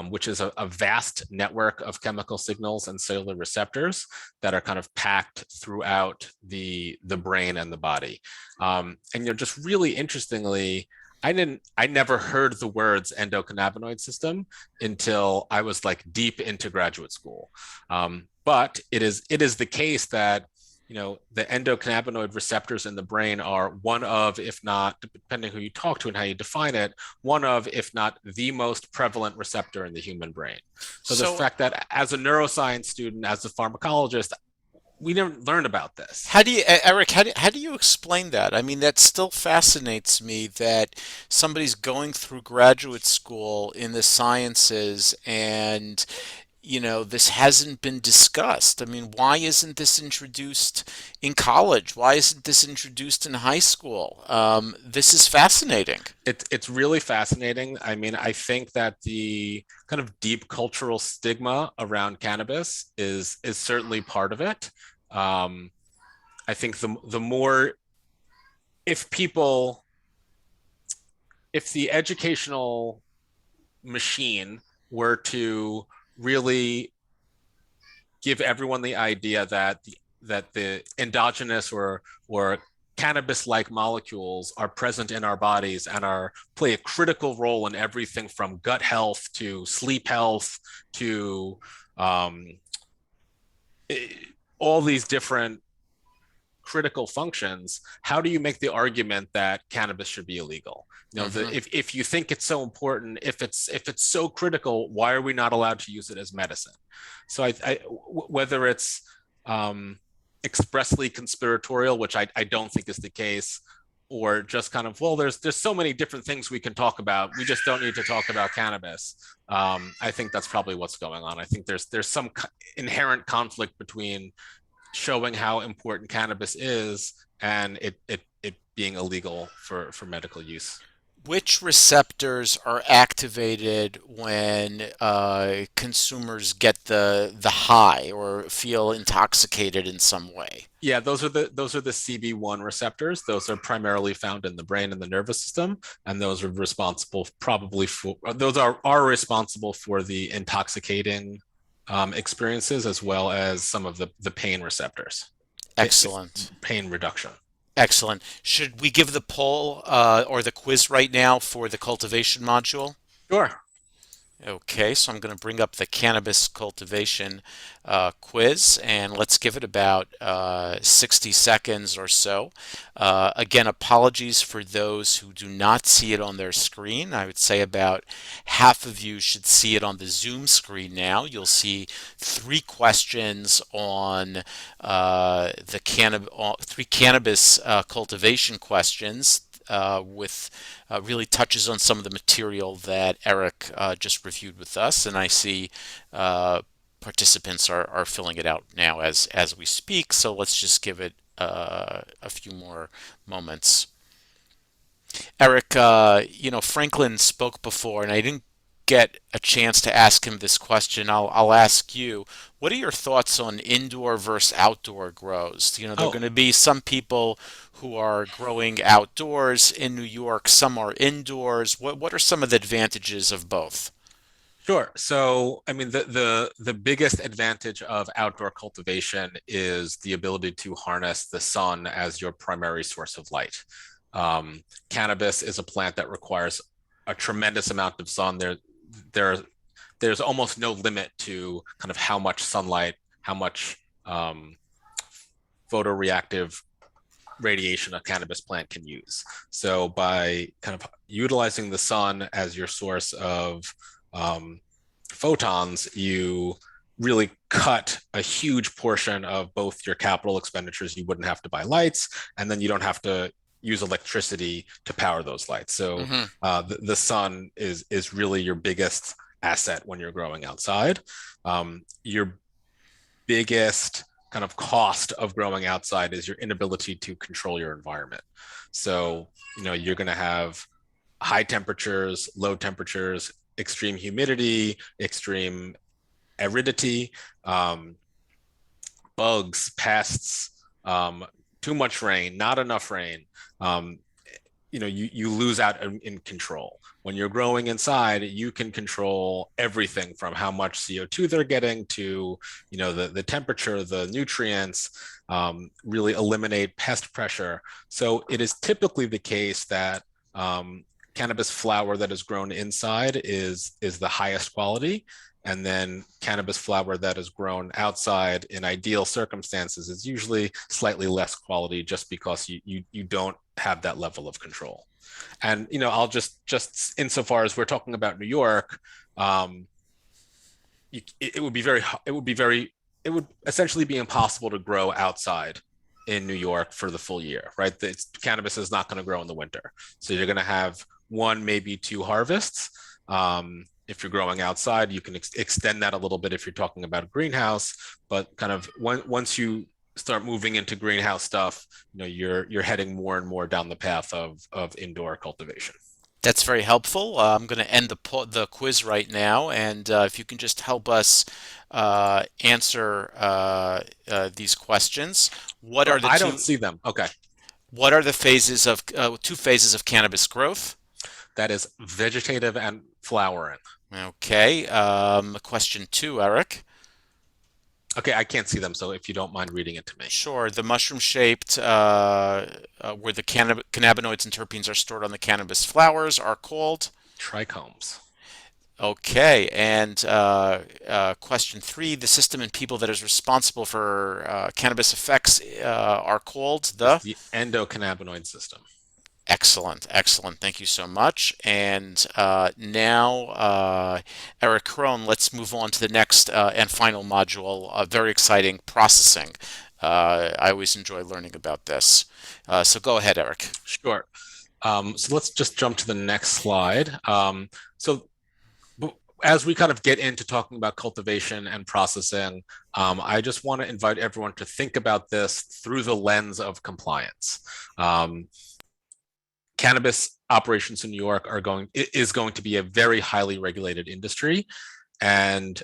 which is a vast network of chemical signals and cellular receptors that are kind of packed throughout the brain and the body. And just really interestingly, I never heard the words endocannabinoid system until I was like deep into graduate school. But it is the case that the endocannabinoid receptors in the brain are one of, if not, depending who you talk to and how you define it, one of, if not the most prevalent receptor in the human brain. So the fact that as a neuroscience student, as a pharmacologist, we didn't learn about this. Eric, how do you explain that? I mean, that still fascinates me that somebody's going through graduate school in the sciences and this hasn't been discussed. I mean, why isn't this introduced in college? Why isn't this introduced in high school? This is fascinating. It's really fascinating. I mean, I think that the kind of deep cultural stigma around cannabis is certainly part of it. I think the more, if the educational machine were to really give everyone the idea that the endogenous or cannabis-like molecules are present in our bodies and play a critical role in everything from gut health to sleep health to all these different critical functions, how do you make the argument that cannabis should be illegal? If you think it's so important, if it's so critical, why are we not allowed to use it as medicine? So whether it's expressly conspiratorial, which I don't think is the case, or just kind of, well, there's so many different things we can talk about, we just don't need to talk about cannabis. I think that's probably what's going on. I think there's some inherent conflict between showing how important cannabis is and it being illegal for medical use. Which receptors are activated when consumers get the high or feel intoxicated in some way? Yeah, those are the CB1 receptors. Those are primarily found in the brain and the nervous system, and those are responsible are responsible for the intoxicating experiences, as well as some of the pain receptors. Excellent. Pain reduction. Excellent. Should we give the poll or the quiz right now for the cultivation module? Sure. Okay, so I'm going to bring up the cannabis cultivation quiz, and let's give it about 60 seconds or so. Again, apologies for those who do not see it on their screen. I would say about half of you should see it on the Zoom screen now. You'll see three questions on three cannabis cultivation questions with really touches on some of the material that Eric just reviewed with us, and I see participants are filling it out now as we speak. So let's just give it a few more moments. Eric, Franklin spoke before, and I didn't get a chance to ask him this question. I'll ask you. What are your thoughts on indoor versus outdoor grows? There are Oh, going to be some people who are growing outdoors in New York, some are indoors. What are some of the advantages of both? sure. So, I mean, the biggest advantage of outdoor cultivation is the ability to harness the sun as your primary source of light. Cannabis is a plant that requires a tremendous amount of sun. There, there's almost no limit to kind of how much sunlight, how much photoreactive radiation a cannabis plant can use. So by kind of utilizing the sun as your source of photons, you really cut a huge portion of both your capital expenditures. You wouldn't have to buy lights, and then you don't have to use electricity to power those lights. So Hmm. the sun is really your biggest asset when you're growing outside. Your biggest kind of cost of growing outside is your inability to control your environment. So, you're going to have high temperatures, low temperatures, extreme humidity, extreme aridity, um, bugs, pests, too much rain, not enough rain. Um, you lose out in control. When you're growing inside, you can control everything from how much CO2 they're getting to, the temperature, the nutrients, really eliminate pest pressure. So it is typically the case that cannabis flower that is grown inside is the highest quality. And then cannabis flower that is grown outside in ideal circumstances is usually slightly less quality just because you don't have that level of control. And I'll just insofar as we're talking about New York, it would be it would essentially be impossible to grow outside in New York for the full year, right? Cannabis is not going to grow in the winter, so you're going to have one, maybe two harvests. If you're growing outside, you can extend that a little bit if you're talking about a greenhouse, but kind of once you start moving into greenhouse stuff, you're heading more and more down the path of indoor cultivation. That's very helpful. I'm going to end the quiz right now, and if you can just help us answer these questions. What Or are the I don't two see them. Okay. What are the phases of two phases of cannabis growth? That is vegetative and flowering. Okay. Question two, Eric. Okay, I can't see them, so if you don't mind reading it to me. Sure. The mushroom-shaped, where the cannabinoids and terpenes are stored on the cannabis flowers, are called. Trichomes. Okay. And question three, the system in people that is responsible for cannabis effects are called Is the. the endocannabinoid system. Excellent, excellent. Thank you so much. And now, Eric Crone, let's move on to the next and final module. Very exciting, processing. I always enjoy learning about this. So go ahead, Eric. Sure. So let's just jump to the next slide. So as we kind of get into talking about cultivation and processing, I just want to invite everyone to think about this through the lens of compliance. Cannabis operations in New York is going to be a very highly regulated industry, and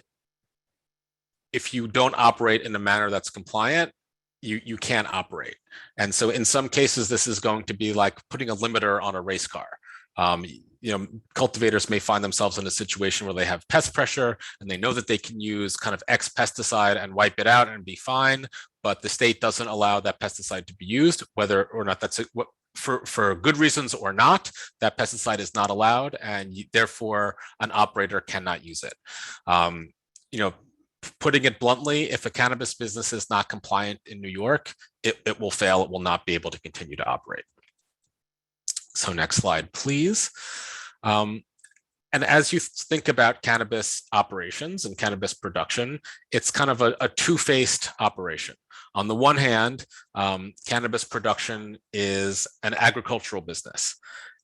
if you don't operate in a manner that's compliant, you can't operate. And so in some cases, this is going to be like putting a limiter on a race car. Cultivators may find themselves in a situation where they have pest pressure and they know that they can use kind of X pesticide and wipe it out and be fine, but the state doesn't allow that pesticide to be used, whether or not that's for good reasons or not, that pesticide is not allowed, and therefore an operator cannot use it. You know, putting it bluntly, if a cannabis business is not compliant in New York, it will fail. It will not be able to continue to operate. So next slide, please. And as you think about cannabis operations and cannabis production, it's kind of a two-faced operation. On the one hand, cannabis production is an agricultural business,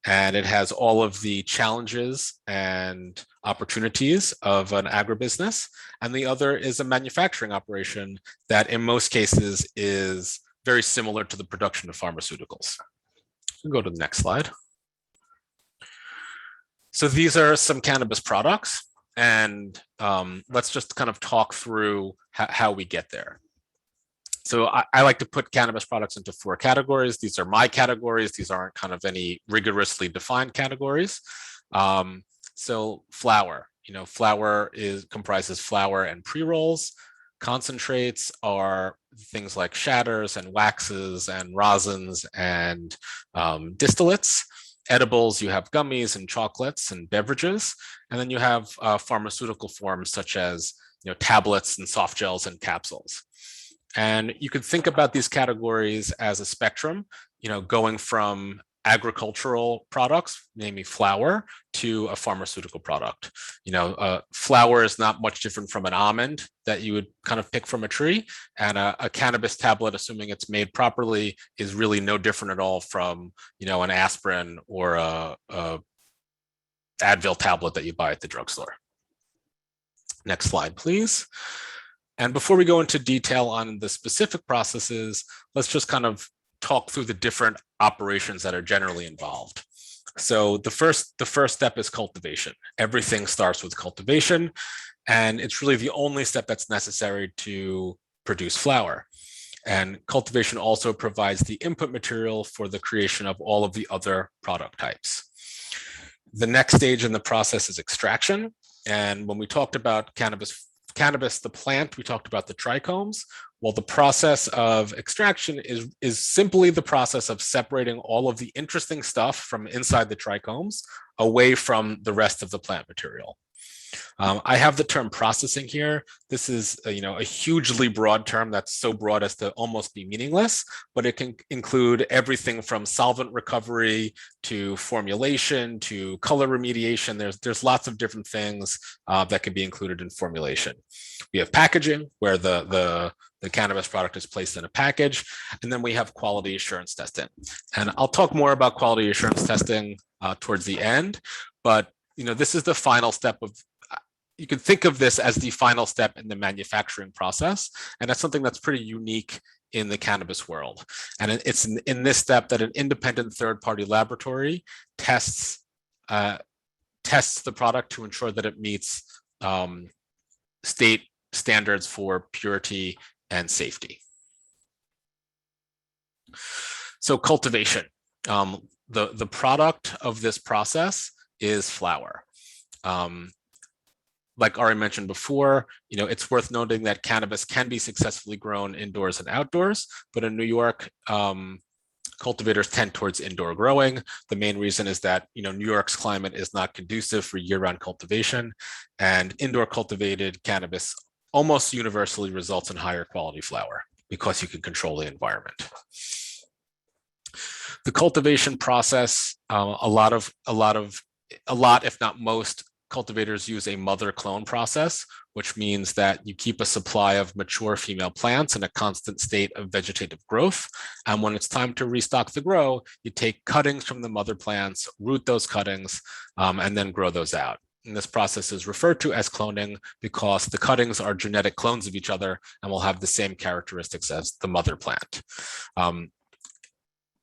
and it has all of the challenges and opportunities of an agribusiness. And the other is a manufacturing operation that in most cases is very similar to the production of pharmaceuticals. We'll go to the next slide. So these are some cannabis products, and let's just kind of talk through how we get there. So I like to put cannabis products into 4 categories. These are my categories. These aren't kind of any rigorously defined categories. So flower, flower comprises flower and pre-rolls. Concentrates are things like shatters and waxes and rosins and distillates. Edibles, you have gummies and chocolates and beverages. And then you have pharmaceutical forms such as tablets and soft gels and capsules. And you could think about these categories as a spectrum, going from agricultural products, namely flour, to a pharmaceutical product. Flour is not much different from an almond that you would kind of pick from a tree, and a cannabis tablet, assuming it's made properly, is really no different at all from an aspirin or a Advil tablet that you buy at the drugstore. Next slide, please. And before we go into detail on the specific processes, let's just kind of talk through the different operations that are generally involved. So the first step is cultivation. Everything starts with cultivation, and it's really the only step that's necessary to produce flower. And cultivation also provides the input material for the creation of all of the other product types. The next stage in the process is extraction. And when we talked about cannabis, the plant, we talked about the trichomes. Well, the process of extraction is simply the process of separating all of the interesting stuff from inside the trichomes away from the rest of the plant material. I have the term processing here. This is a hugely broad term that's so broad as to almost be meaningless, but it can include everything from solvent recovery to formulation to color remediation. There's lots of different things that can be included in formulation. We have packaging, where the cannabis product is placed in a package, and then we have quality assurance testing. And I'll talk more about quality assurance testing towards the end, but this is the final step of. You can think of this as the final step in the manufacturing process, and that's something that's pretty unique in the cannabis world. And it's in this step that an independent third-party laboratory tests the product to ensure that it meets state standards for purity and safety. So cultivation, the product of this process is flower. Like Ari mentioned before, it's worth noting that cannabis can be successfully grown indoors and outdoors, but in New York, cultivators tend towards indoor growing. The main reason is that New York's climate is not conducive for year-round cultivation, and indoor cultivated cannabis almost universally results in higher quality flower because you can control the environment. The cultivation process, a lot, if not most, cultivators use a mother clone process, which means that you keep a supply of mature female plants in a constant state of vegetative growth. And when it's time to restock the grow, you take cuttings from the mother plants, root those cuttings, and then grow those out. And this process is referred to as cloning because the cuttings are genetic clones of each other and will have the same characteristics as the mother plant.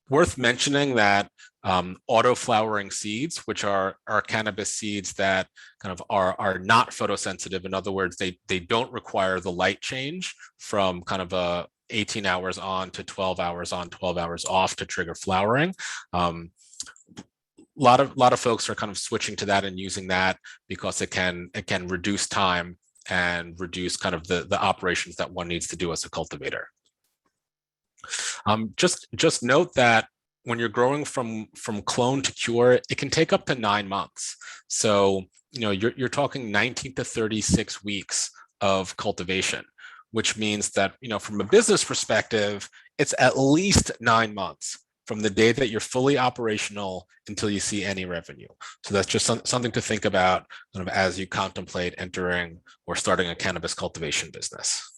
Worth mentioning that auto-flowering seeds, which are cannabis seeds that kind of are not photosensitive. In other words, they don't require the light change from kind of a 18 hours on to 12 hours on, 12 hours off to trigger flowering. A lot of folks are kind of switching to that and using that because it can reduce time and reduce kind of the operations that one needs to do as a cultivator. Just note that when you're growing from clone to cure, it can take up to 9 months. So, you're talking 19 to 36 weeks of cultivation, which means that, from a business perspective, it's at least 9 months from the day that you're fully operational until you see any revenue. So that's just something to think about kind of as you contemplate entering or starting a cannabis cultivation business.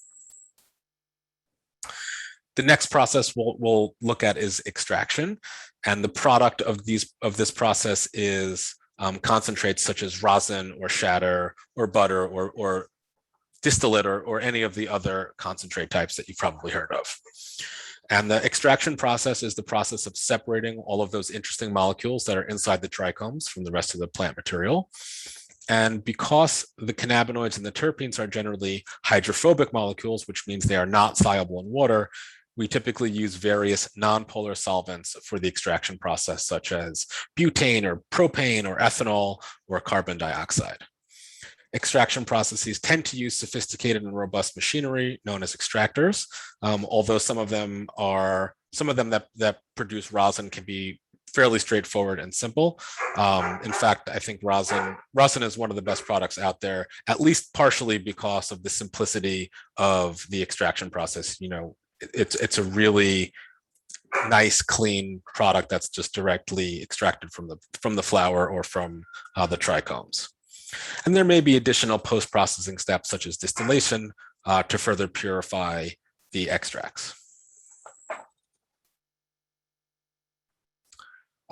The next process we'll look at is extraction, and the product of this process is concentrates such as rosin or shatter or butter or distillate or any of the other concentrate types that you've probably heard of. And the extraction process is the process of separating all of those interesting molecules that are inside the trichomes from the rest of the plant material. And because the cannabinoids and the terpenes are generally hydrophobic molecules, which means they are not soluble in water, we typically use various nonpolar solvents for the extraction process, such as butane or propane or ethanol or carbon dioxide. Extraction processes tend to use sophisticated and robust machinery known as extractors, although some of them that produce rosin can be fairly straightforward and simple. In fact, I think rosin is one of the best products out there, at least partially because of the simplicity of the extraction process. It's a really nice, clean product that's just directly extracted from the flower or from the trichomes. And there may be additional post-processing steps such as distillation to further purify the extracts.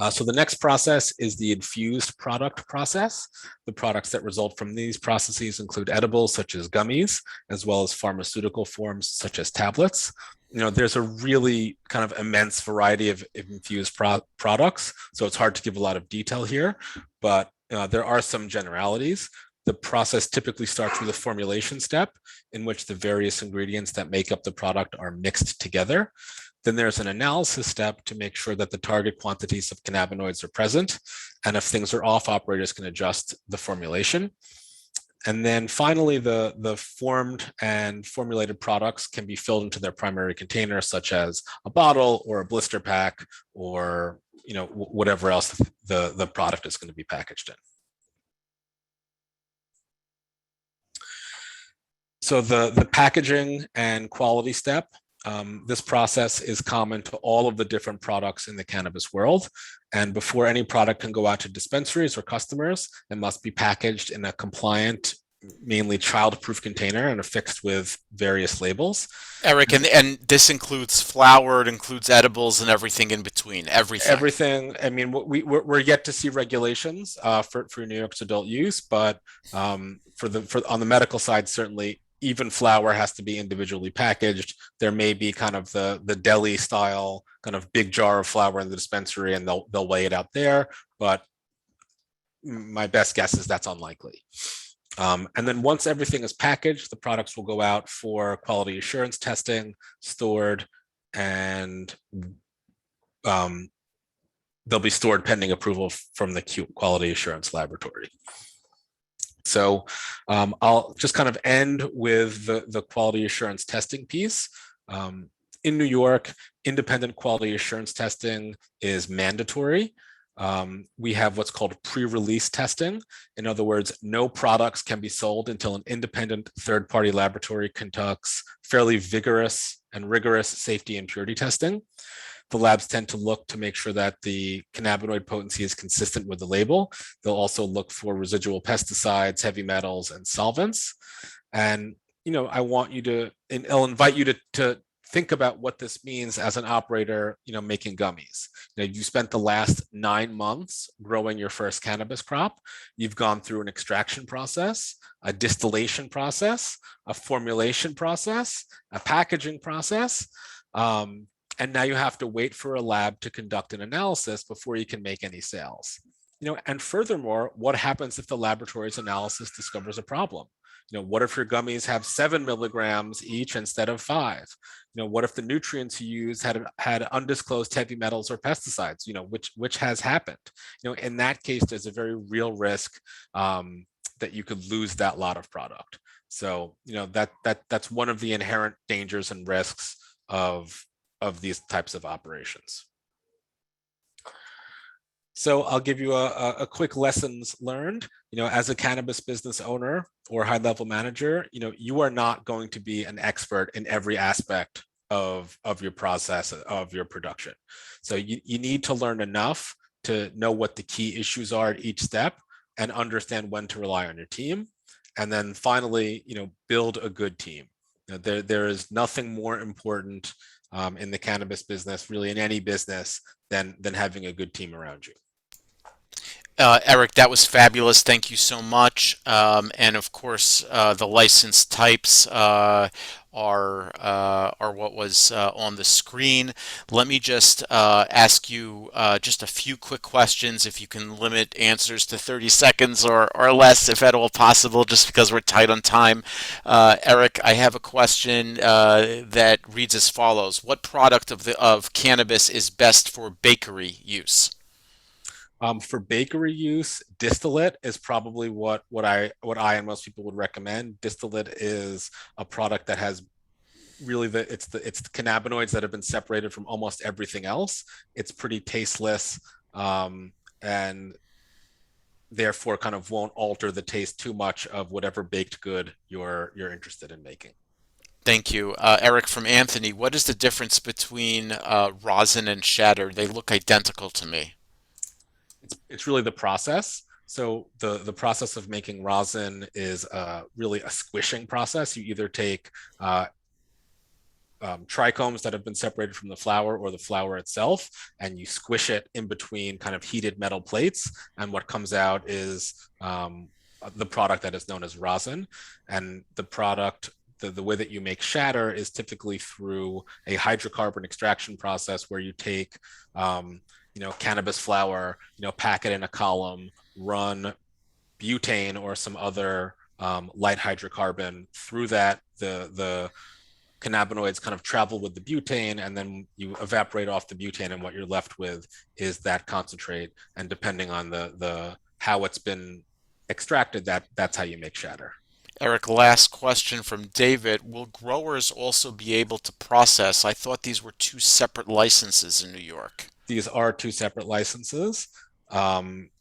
So the next process is the infused product process. The products that result from these processes include edibles such as gummies, as well as pharmaceutical forms such as tablets. There's a really kind of immense variety of infused products, so it's hard to give a lot of detail here, but there are some generalities. The process typically starts with a formulation step in which the various ingredients that make up the product are mixed together. Then there's an analysis step to make sure that the target quantities of cannabinoids are present. And if things are off, operators can adjust the formulation. And then finally, the formed and formulated products can be filled into their primary container, such as a bottle or a blister pack or whatever else the product is going to be packaged in. So the packaging and quality step, this process is common to all of the different products in the cannabis world. And before any product can go out to dispensaries or customers, it must be packaged in a compliant, mainly child-proof container and affixed with various labels. Eric, and this includes flour, it includes edibles and everything in between, everything. Everything. I mean, we're yet to see regulations for New York's adult use, but on the medical side, certainly even flour has to be individually packaged. There may be kind of the deli style kind of big jar of flour in the dispensary, and they'll weigh it out there. But my best guess is that's unlikely. And then once everything is packaged, the products will go out for quality assurance testing, stored, and they'll be stored pending approval from the quality assurance laboratory. So I'll just kind of end with the quality assurance testing piece. In New York, independent quality assurance testing is mandatory. We have what's called pre-release testing. In other words, no products can be sold until an independent third-party laboratory conducts fairly vigorous and rigorous safety and purity testing. The labs tend to look to make sure that the cannabinoid potency is consistent with the label. They'll also look for residual pesticides, heavy metals, and solvents. And I want you to, and I'll invite you to think about what this means as an operator, making gummies. You spent the last 9 months growing your first cannabis crop. You've gone through an extraction process, a distillation process, a formulation process, a packaging process. And now you have to wait for a lab to conduct an analysis before you can make any sales. And furthermore, what happens if the laboratory's analysis discovers a problem? What if your gummies have 7 milligrams each instead of 5? What if the nutrients you use had undisclosed heavy metals or pesticides? Which has happened. In that case, there's a very real risk that you could lose that lot of product. So that's one of the inherent dangers and risks of these types of operations. So I'll give you a quick lessons learned. As a cannabis business owner or high level manager, you are not going to be an expert in every aspect of your process, of your production. So you need to learn enough to know what the key issues are at each step and understand when to rely on your team. And then finally, build a good team. There is nothing more important in the cannabis business, really in any business, than having a good team around you. Eric, that was fabulous. Thank you so much. And of course, the license types are what was on the screen. Let me just ask you just a few quick questions, if you can limit answers to 30 seconds or less, if at all possible, just because we're tight on time. Eric, I have a question that reads as follows: what product of cannabis is best for bakery use? For bakery use, distillate is probably what I and most people would recommend. Distillate is a product that has really it's the cannabinoids that have been separated from almost everything else. It's pretty tasteless, and therefore kind of won't alter the taste too much of whatever baked good you're interested in making. Thank you. Eric, from Anthony, what is the difference between rosin and shatter? They look identical to me. It's really the process. So the process of making rosin is really a squishing process. You either take trichomes that have been separated from the flower or the flower itself, and you squish it in between kind of heated metal plates, and what comes out is the product that is known as rosin. And the product, the way that you make shatter is typically through a hydrocarbon extraction process where you take cannabis flower, pack it in a column, run butane or some other light hydrocarbon through that. The cannabinoids kind of travel with the butane, and then you evaporate off the butane, and what you're left with is that concentrate. And depending on the how it's been extracted, that's how you make shatter. Eric, last question from David. Will growers also be able to process? I thought these were two separate licenses in New York. These are two separate licenses.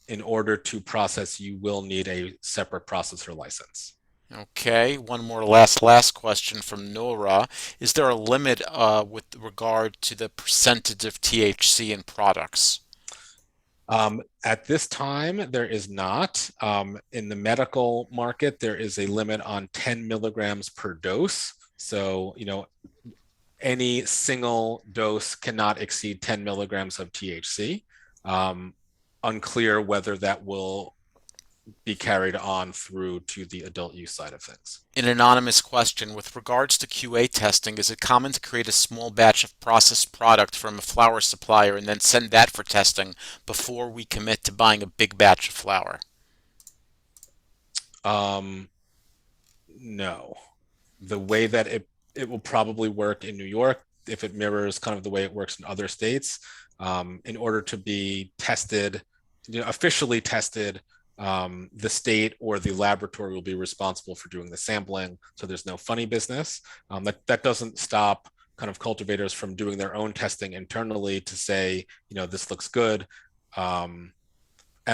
In order to process, you will need a separate processor license. Okay, one more last question from Nora. Is there a limit with regard to the percentage of THC in products? At this time, there is not. In the medical market, there is a limit on 10 milligrams per dose. So, any single dose cannot exceed 10 milligrams of THC. Unclear whether that will be carried on through to the adult use side of things. An anonymous question. With regards to QA testing, is it common to create a small batch of processed product from a flower supplier and then send that for testing before we commit to buying a big batch of flower? No. The way that it will probably work in New York, if it mirrors kind of the way it works in other states, in order to be tested, officially tested, the state or the laboratory will be responsible for doing the sampling. So there's no funny business. That doesn't stop kind of cultivators from doing their own testing internally to say, this looks good. And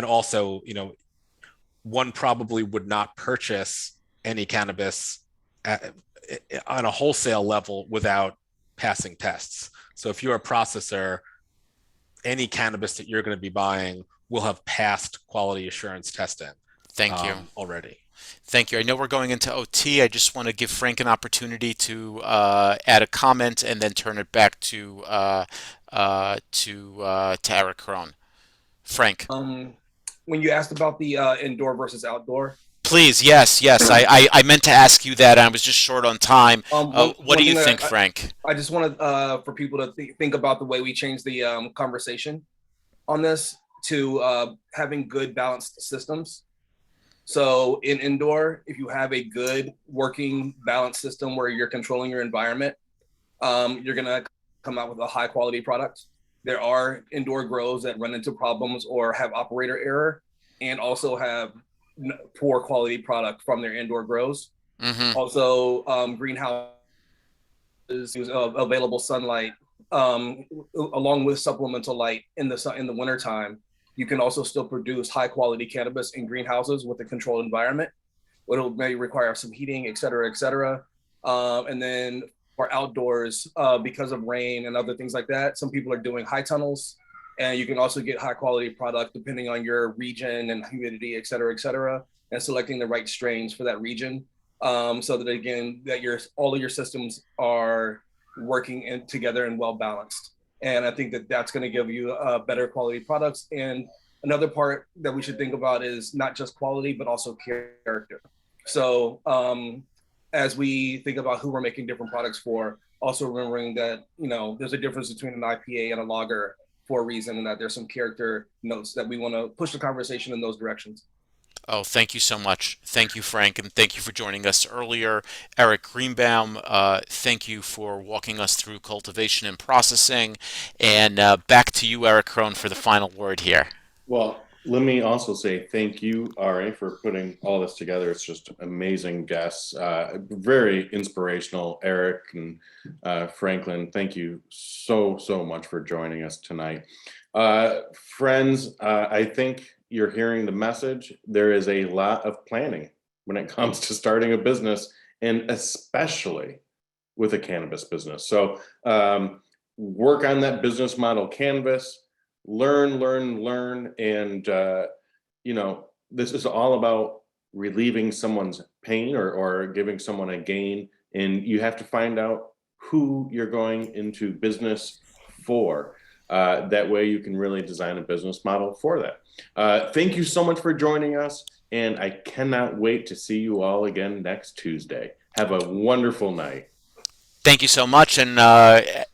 also, one probably would not purchase any cannabis on a wholesale level without passing tests. So if you're a processor, any cannabis that you're going to be buying will have passed quality assurance testing. Thank you. Already. Thank you. I know we're going into OT. I just want to give Frank an opportunity to add a comment and then turn it back to Eric Crone. Frank. When you asked about the indoor versus outdoor. Please, yes. I meant to ask you that. I was just short on time. What do you think, Frank? I just wanted for people to think about the way we changed the conversation on this to having good balanced systems. So in indoor, if you have a good working balanced system where you're controlling your environment, you're going to come out with a high quality product. There are indoor grows that run into problems or have operator error and also have poor quality product from their indoor grows. Mm-hmm. Also, greenhouse is available sunlight along with supplemental light in the wintertime you can also still produce high quality cannabis in greenhouses with a controlled environment. It'll may require some heating, et cetera, et cetera. And then for outdoors, because of rain and other things like that, some people are doing high tunnels, and you can also get high quality product depending on your region and humidity, et cetera, and selecting the right strains for that region. So that again, that all of your systems are working together and well balanced. And I think that that's going to give you better quality products. And another part that we should think about is not just quality, but also character. So as we think about who we're making different products for, also remembering that, there's a difference between an IPA and a lager for a reason, and that there's some character notes that we want to push the conversation in those directions. Oh, thank you so much. Thank you, Frank, and thank you for joining us earlier. Eric Greenbaum, thank you for walking us through cultivation and processing. And back to you, Eric Crone, for the final word here. Well, let me also say thank you, Ari, for putting all this together. It's just amazing guests, very inspirational. Eric and Franklin, thank you so much for joining us tonight. Friends, I think you're hearing the message. There is a lot of planning when it comes to starting a business, and especially with a cannabis business. So work on that business model canvas, learn, and this is all about relieving someone's pain or giving someone a gain, and you have to find out who you're going into business for. That way you can really design a business model for that. Thank you so much for joining us, and I cannot wait to see you all again next Tuesday. Have a wonderful night. Thank you so much. And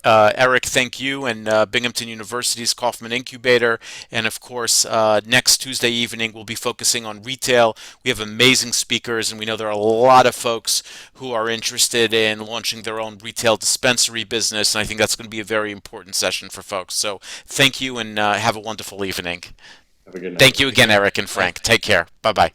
Eric, thank you. And Binghamton University's Koffman Incubator. And of course, next Tuesday evening, we'll be focusing on retail. We have amazing speakers, and we know there are a lot of folks who are interested in launching their own retail dispensary business. And I think that's going to be a very important session for folks. So thank you, and have a wonderful evening. Have a good night. Thank you again, Eric and Frank. Take care. Bye-bye.